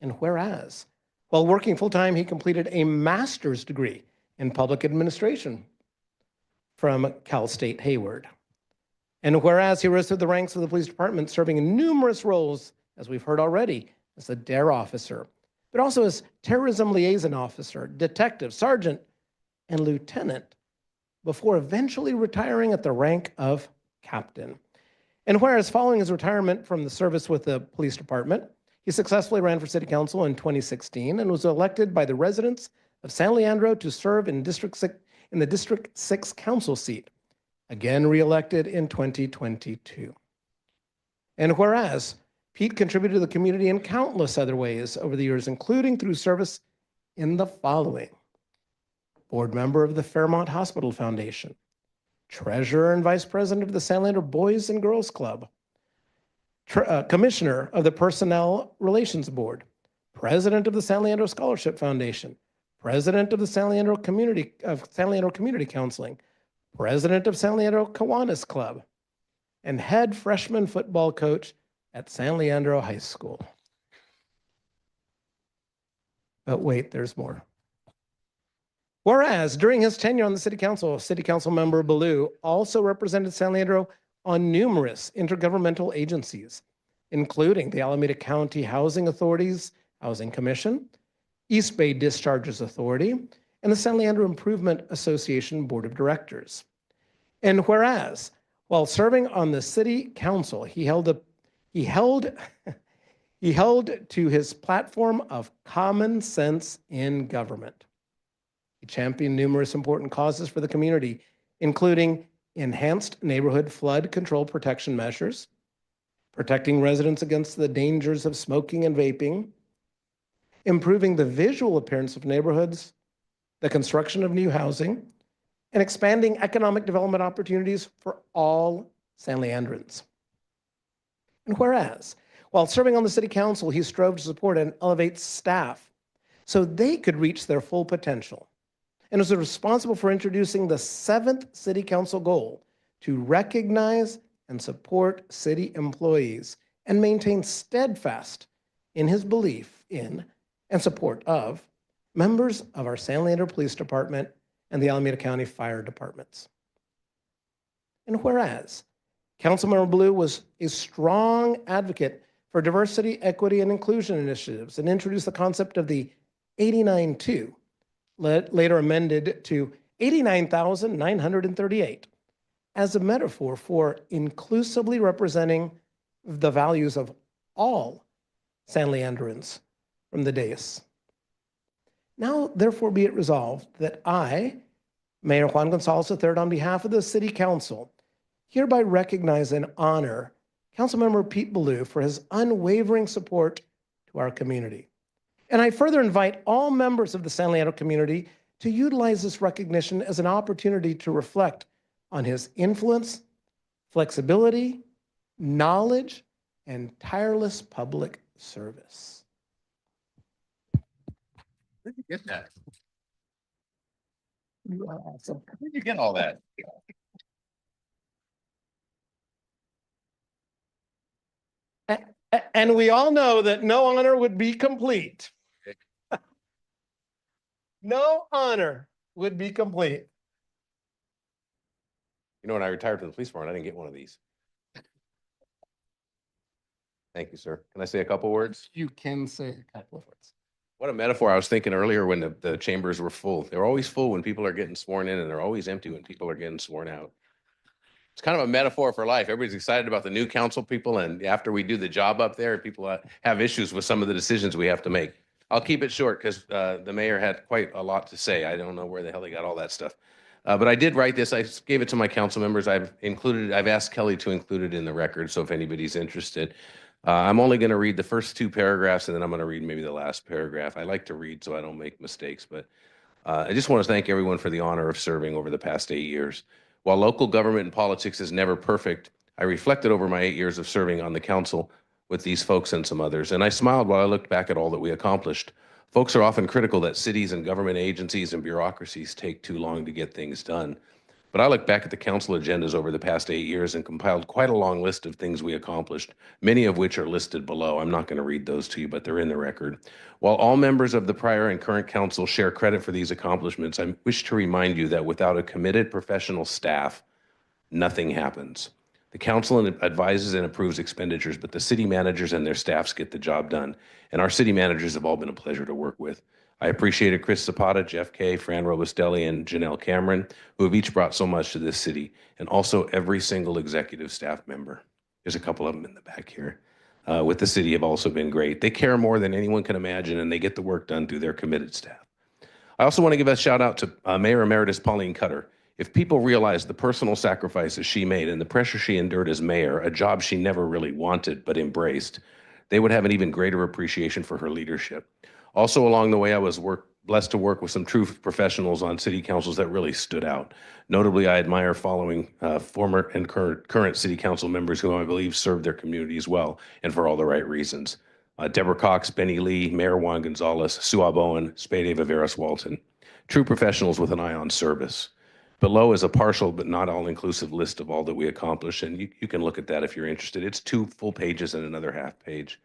And whereas, while working full-time, he completed a master's degree in public administration from Cal State Hayward. And whereas he rose through the ranks of the police department, serving in numerous roles, as we've heard already, as a DARE officer, but also as terrorism liaison officer, detective, sergeant, and lieutenant, before eventually retiring at the rank of captain. And whereas following his retirement from the service with the police department, he successfully ran for city council in 2016 and was elected by the residents of San Leandro to serve in the District 6 council seat, again reelected in 2022. And whereas Pete contributed to the community in countless other ways over the years, including through service in the following: board member of the Fairmont Hospital Foundation, treasurer and vice president of the San Leandro Boys and Girls Club, commissioner of the Personnel Relations Board, president of the San Leandro Scholarship Foundation, president of the San Leandro Community Counseling, president of San Leandro Kiwanis Club, and head freshman football coach at San Leandro High School. But wait, there's more. Whereas during his tenure on the City Council member Ballew also represented San Leandro on numerous intergovernmental agencies, including the Alameda County Housing Authority's Housing Commission, East Bay Discharges Authority, and the San Leandro Improvement Association Board of Directors. And whereas, while serving on the City Council, he held to his platform of common sense in government. He championed numerous important causes for the community, including enhanced neighborhood flood control protection measures, protecting residents against the dangers of smoking and vaping, improving the visual appearance of neighborhoods, the construction of new housing, and expanding economic development opportunities for all San Leandrons. And whereas, while serving on the City Council, he strove to support and elevate staff so they could reach their full potential, and was responsible for introducing the 7th City Council goal to recognize and support city employees and maintain steadfast in his belief in and support of members of our San Leandro Police Department and the Alameda County Fire Departments. And whereas Councilmember Ballew was a strong advocate for diversity, equity, and inclusion initiatives and introduced the concept of the 89-2, later amended to 89,938, as a metaphor for inclusively representing the values of all San Leandrons from the dais. Now, therefore, be it resolved that I, Mayor Juan Gonzalez III, on behalf of the City Council, hereby recognize and honor Councilmember Pete Ballew for his unwavering support to our community. And I further invite all members of the San Leandro community to utilize this recognition as an opportunity to reflect on his influence, flexibility, knowledge, and tireless public service. Where'd you get that? You are awesome. Where'd you get all that? And we all know that no honor would be complete. No honor would be complete. You know, when I retired from the police department, I didn't get one of these. Thank you, sir. Can I say a couple words? You can say a couple of words. What a metaphor. I was thinking earlier when the chambers were full. They're always full when people are getting sworn in, and they're always empty when people are getting sworn out. It's kind of a metaphor for life. Everybody's excited about the new council people, and after we do the job up there, people have issues with some of the decisions we have to make. I'll keep it short because the mayor had quite a lot to say. I don't know where the hell he got all that stuff. But I did write this. I gave it to my council members. I've asked Kelly to include it in the record, so if anybody's interested. I'm only going to read the first 2 paragraphs, and then I'm going to read maybe the last paragraph. I like to read so I don't make mistakes, but I just want to thank everyone for the honor of serving over the past 8 years. While local government and politics is never perfect, I reflected over my 8 years of serving on the council with these folks and some others, and I smiled while I looked back at all that we accomplished. Folks are often critical that cities and government agencies and bureaucracies take too long to get things done. But I look back at the council agendas over the past 8 years and compiled quite a long list of things we accomplished, many of which are listed below. I'm not going to read those to you, but they're in the record. While all members of the prior and current council share credit for these accomplishments, I wish to remind you that without a committed professional staff, nothing happens. The council advises and approves expenditures, but the city managers and their staffs get the job done. And our city managers have all been a pleasure to work with. I appreciated Chris Zapata, Jeff Kay, Fran Robustelli, and Janelle Cameron, who have each brought so much to this city, and also every single executive staff member. There's a couple of them in the back here. With the city have also been great. They care more than anyone can imagine, and they get the work done through their committed staff. I also want to give a shout out to Mayor Emeritus Pauline Cutter. If people realized the personal sacrifices she made and the pressure she endured as mayor, a job she never really wanted but embraced, they would have an even greater appreciation for her leadership. Also along the way, I was blessed to work with some true professionals on city councils that really stood out. Notably, I admire following former and current city council members who I believe served their communities well and for all the right reasons. Deborah Cox, Benny Lee, Mayor Juan Gonzalez, Sue Bowen, Spade Viveros Walton. True professionals with an eye on service. Below is a partial but not all-inclusive list of all that we accomplished, and you can look at that if you're interested. It's 2 full pages and another half page.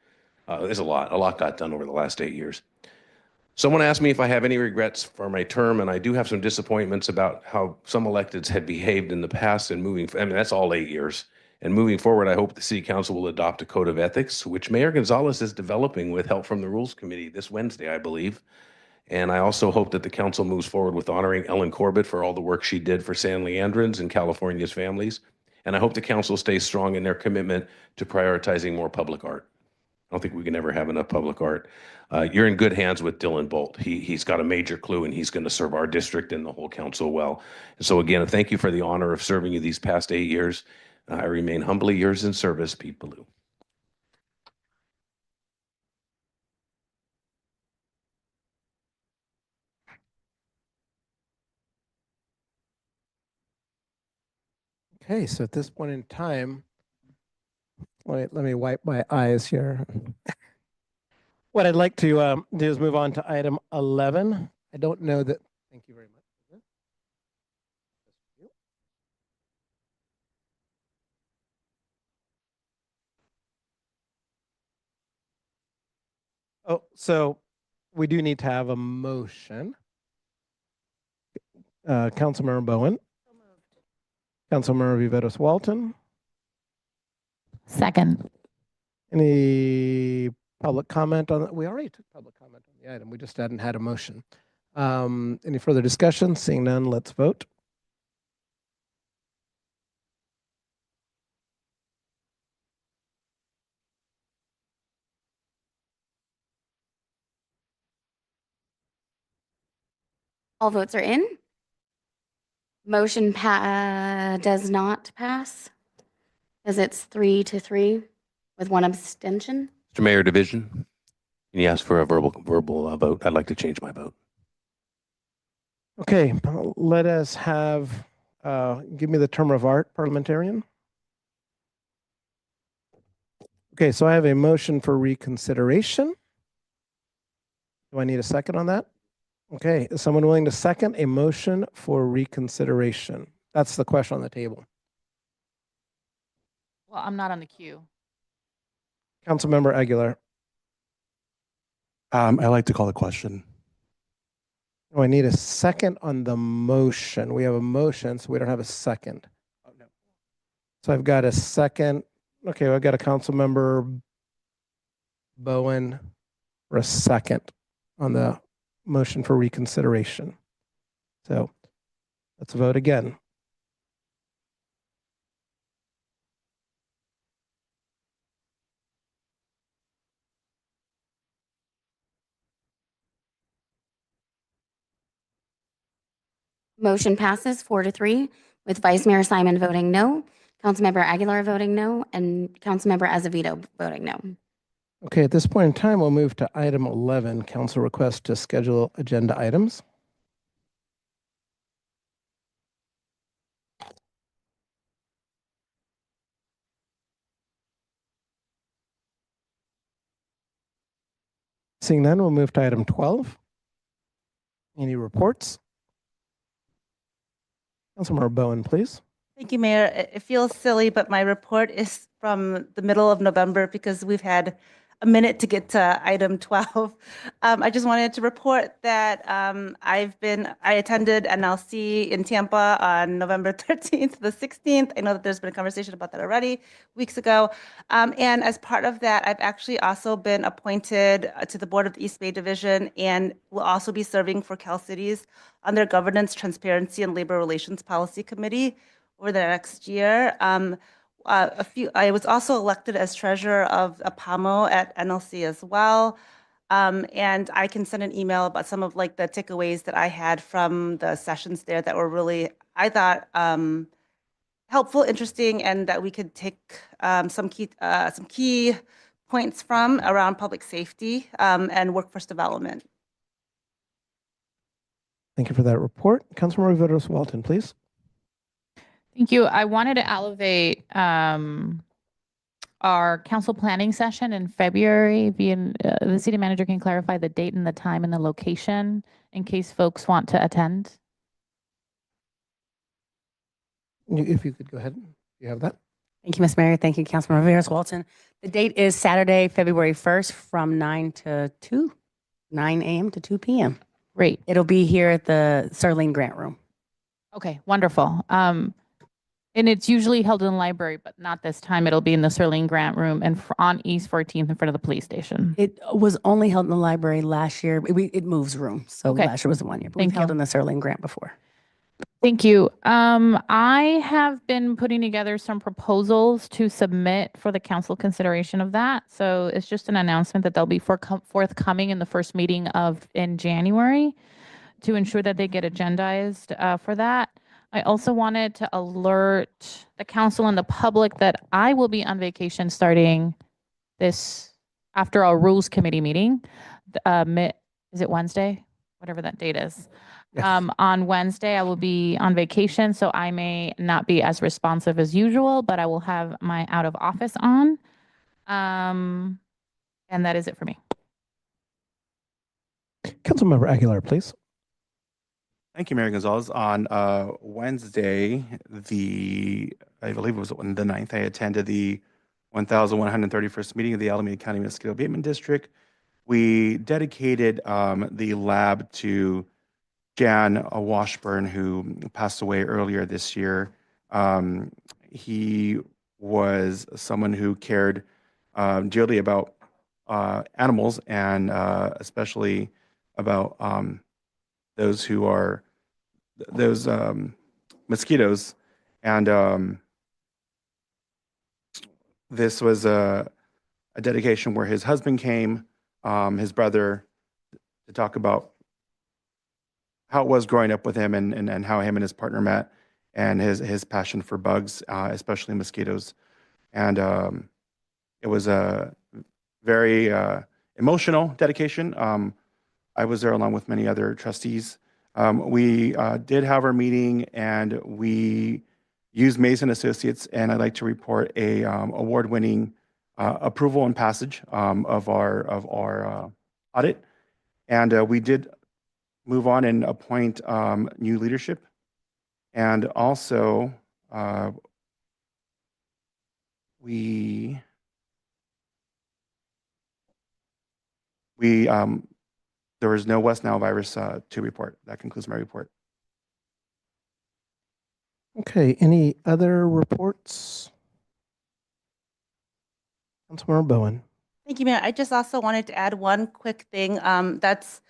There's a lot got done over the last 8 years. Someone asked me if I have any regrets for my term, and I do have some disappointments about how some electeds had behaved in the past and that's all 8 years. And moving forward, I hope the City Council will adopt a code of ethics, which Mayor Gonzalez is developing with help from the Rules Committee this Wednesday, I believe. And I also hope that the council moves forward with honoring Ellen Corbett for all the work she did for San Leandrins and California's families. And I hope the council stays strong in their commitment to prioritizing more public art. I don't think we can ever have enough public art. You're in good hands with Dylan Bolt. He's got a major clue, and he's going to serve our district and the whole council well. And so again, thank you for the honor of serving you these past 8 years. I remain humbly yours in service, Pete Ballou. Okay, so at this point in time, let me wipe my eyes here. What I'd like to do is move on to item 11. I don't know that, thank you very much. Oh, so we do need to have a motion. Councilmember Bowen. Councilmember Viveros Walton. Second. Any public comment on that? We already took public comment on the item. We just hadn't had a motion. Any further discussion? Seeing none, let's vote. All votes are in. Motion does not pass because it's 3-3 with 1 abstention. Mr. Mayor, division, can you ask for a verbal vote? I'd like to change my vote. Okay, let us have, give me the term of art, parliamentarian. Okay, so I have a motion for reconsideration. Do I need a second on that? Okay, is someone willing to second a motion for reconsideration? That's the question on the table. Well, I'm not on the queue. Councilmember Aguilar. I'd like to call the question. Oh, I need a second on the motion. We have a motion, so we don't have a second. Oh, no. So I've got a second. Okay, I've got a Councilmember Bowen for a second on the motion for reconsideration. So let's vote again. Motion passes 4-3 with Vice Mayor Simon voting no, Councilmember Aguilar voting no, and Councilmember Azevedo voting no. Okay, at this point in time, we'll move to item 11, council request to schedule agenda items. Seeing none, we'll move to item 12. Any reports? Councilmember Bowen, please. Thank you, Mayor. It feels silly, but my report is from the middle of November because we've had a minute to get to item 12. I just wanted to report that I attended NLC in Tampa on November 13th to the 16th. I know that there's been a conversation about that already weeks ago. And as part of that, I've actually also been appointed to the board of the East Bay Division and will also be serving for Cal Cities on their Governance, Transparency, and Labor Relations Policy Committee over the next year. I was also elected as treasurer of APAMO at NLC as well. And I can send an email about some of like the takeaways that I had from the sessions there that were really, I thought, helpful, interesting, and that we could take some key points from around public safety and workforce development. Thank you for that report. Councilmember Viveros Walton, please. Thank you. I wanted to elevate our council planning session in February. The city manager can clarify the date and the time and the location in case folks want to attend. If you could go ahead, you have that. Thank you, Ms. Mayor. Thank you, Councilmember Viveros Walton. The date is Saturday, February 1st from 9 a.m. to 2 p.m. Great. It'll be here at the Sterling Grant Room. Okay, wonderful. And it's usually held in the library, but not this time. It'll be in the Sterling Grant Room and on East 14th in front of the police station. It was only held in the library last year. It moves rooms. So Okay. last year was the 1 year. But Thank we've held you. in the Sterling Grant before. Thank you. I have been putting together some proposals to submit for the council consideration of that. So it's just an announcement that they'll be forthcoming in the first meeting in January to ensure that they get agendized for that. I also wanted to alert the council and the public that I will be on vacation starting after our rules committee meeting. Is it Wednesday? Whatever that date is. Yes. On Wednesday, I will be on vacation, so I may not be as responsive as usual, but I will have my out of office on. And that is it for me. Councilmember Aguilar, please. Thank you, Mayor Gonzalez. On Wednesday, I believe it was on the 9th, I attended the 1,131st meeting of the Alameda County Mosquito Abatement District. We dedicated the lab to Jan Washburn, who passed away earlier this year. He was someone who cared dearly about animals and especially about those mosquitoes. And this was a dedication where his husband came, his brother, to talk about how it was growing up with him and how him and his partner met and his passion for bugs, especially mosquitoes. And it was a very emotional dedication. I was there along with many other trustees. We did have our meeting and we used Mason Associates, and I'd like to report a award-winning approval and passage of our audit. And we did move on and appoint new leadership. And also, there was no West Nile virus to report. That concludes my report. Okay, any other reports? Councilmember Bowen. Thank you, Mayor. I just also wanted to add one quick thing. That's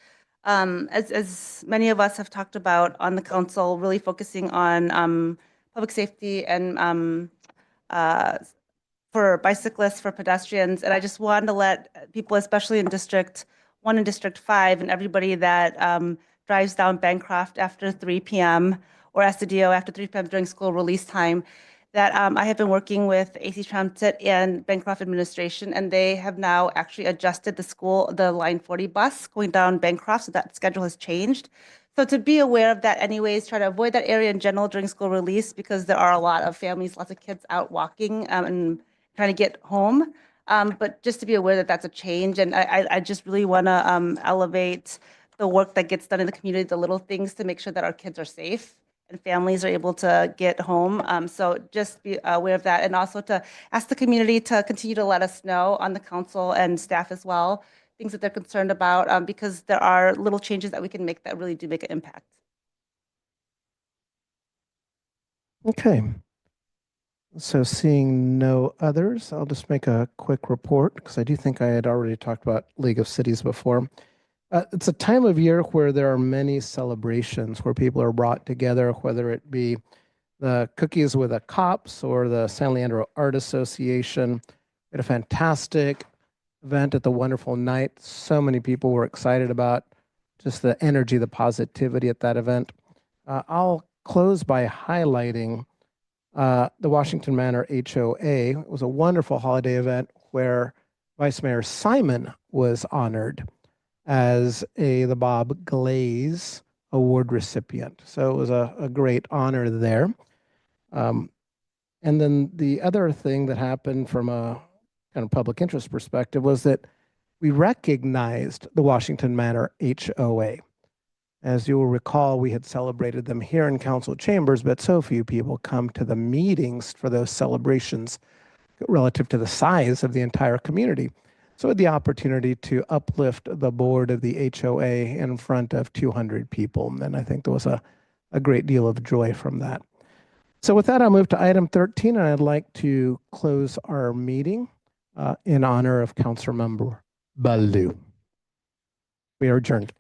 as many of us have talked about on the council, really focusing on public safety and for bicyclists, for pedestrians. And I just wanted to let people, especially in District 1 and District 5, and everybody that drives down Bancroft after 3 p.m. or Estadio after 3 p.m. during school release time, that I have been working with AC Transit and Bancroft administration, and they have now actually adjusted the Line 40 bus going down Bancroft, so that schedule has changed. So to be aware of that anyways, try to avoid that area in general during school release, because there are a lot of families, lots of kids out walking and trying to get home. But just to be aware that that's a change, and I just really want to elevate the work that gets done in the community, the little things to make sure that our kids are safe and families are able to get home. So just be aware of that, and also to ask the community to continue to let us know on the council and staff as well, things that they're concerned about, because there are little changes that we can make that really do make an impact. Okay. So seeing no others, I'll just make a quick report because I do think I had already talked about League of Cities before. It's a time of year where there are many celebrations where people are brought together, whether it be the Cookies with the Cops or the San Leandro Art Association. We had a fantastic event at the Wonderful Night. So many people were excited about just the energy, the positivity at that event. I'll close by highlighting the Washington Manor HOA. It was a wonderful holiday event where Vice Mayor Simon was honored as the Bob Glaze award recipient. So it was a great honor there. And then the other thing that happened from a kind of public interest perspective was that we recognized the Washington Manor HOA. As you will recall, we had celebrated them here in council chambers, but so few people come to the meetings for those celebrations relative to the size of the entire community. So we had the opportunity to uplift the board of the HOA in front of 200 people. And I think there was a great deal of joy from that. So with that, I'll move to item 13, and I'd like to close our meeting in honor of Councilmember Baloo. We are adjourned.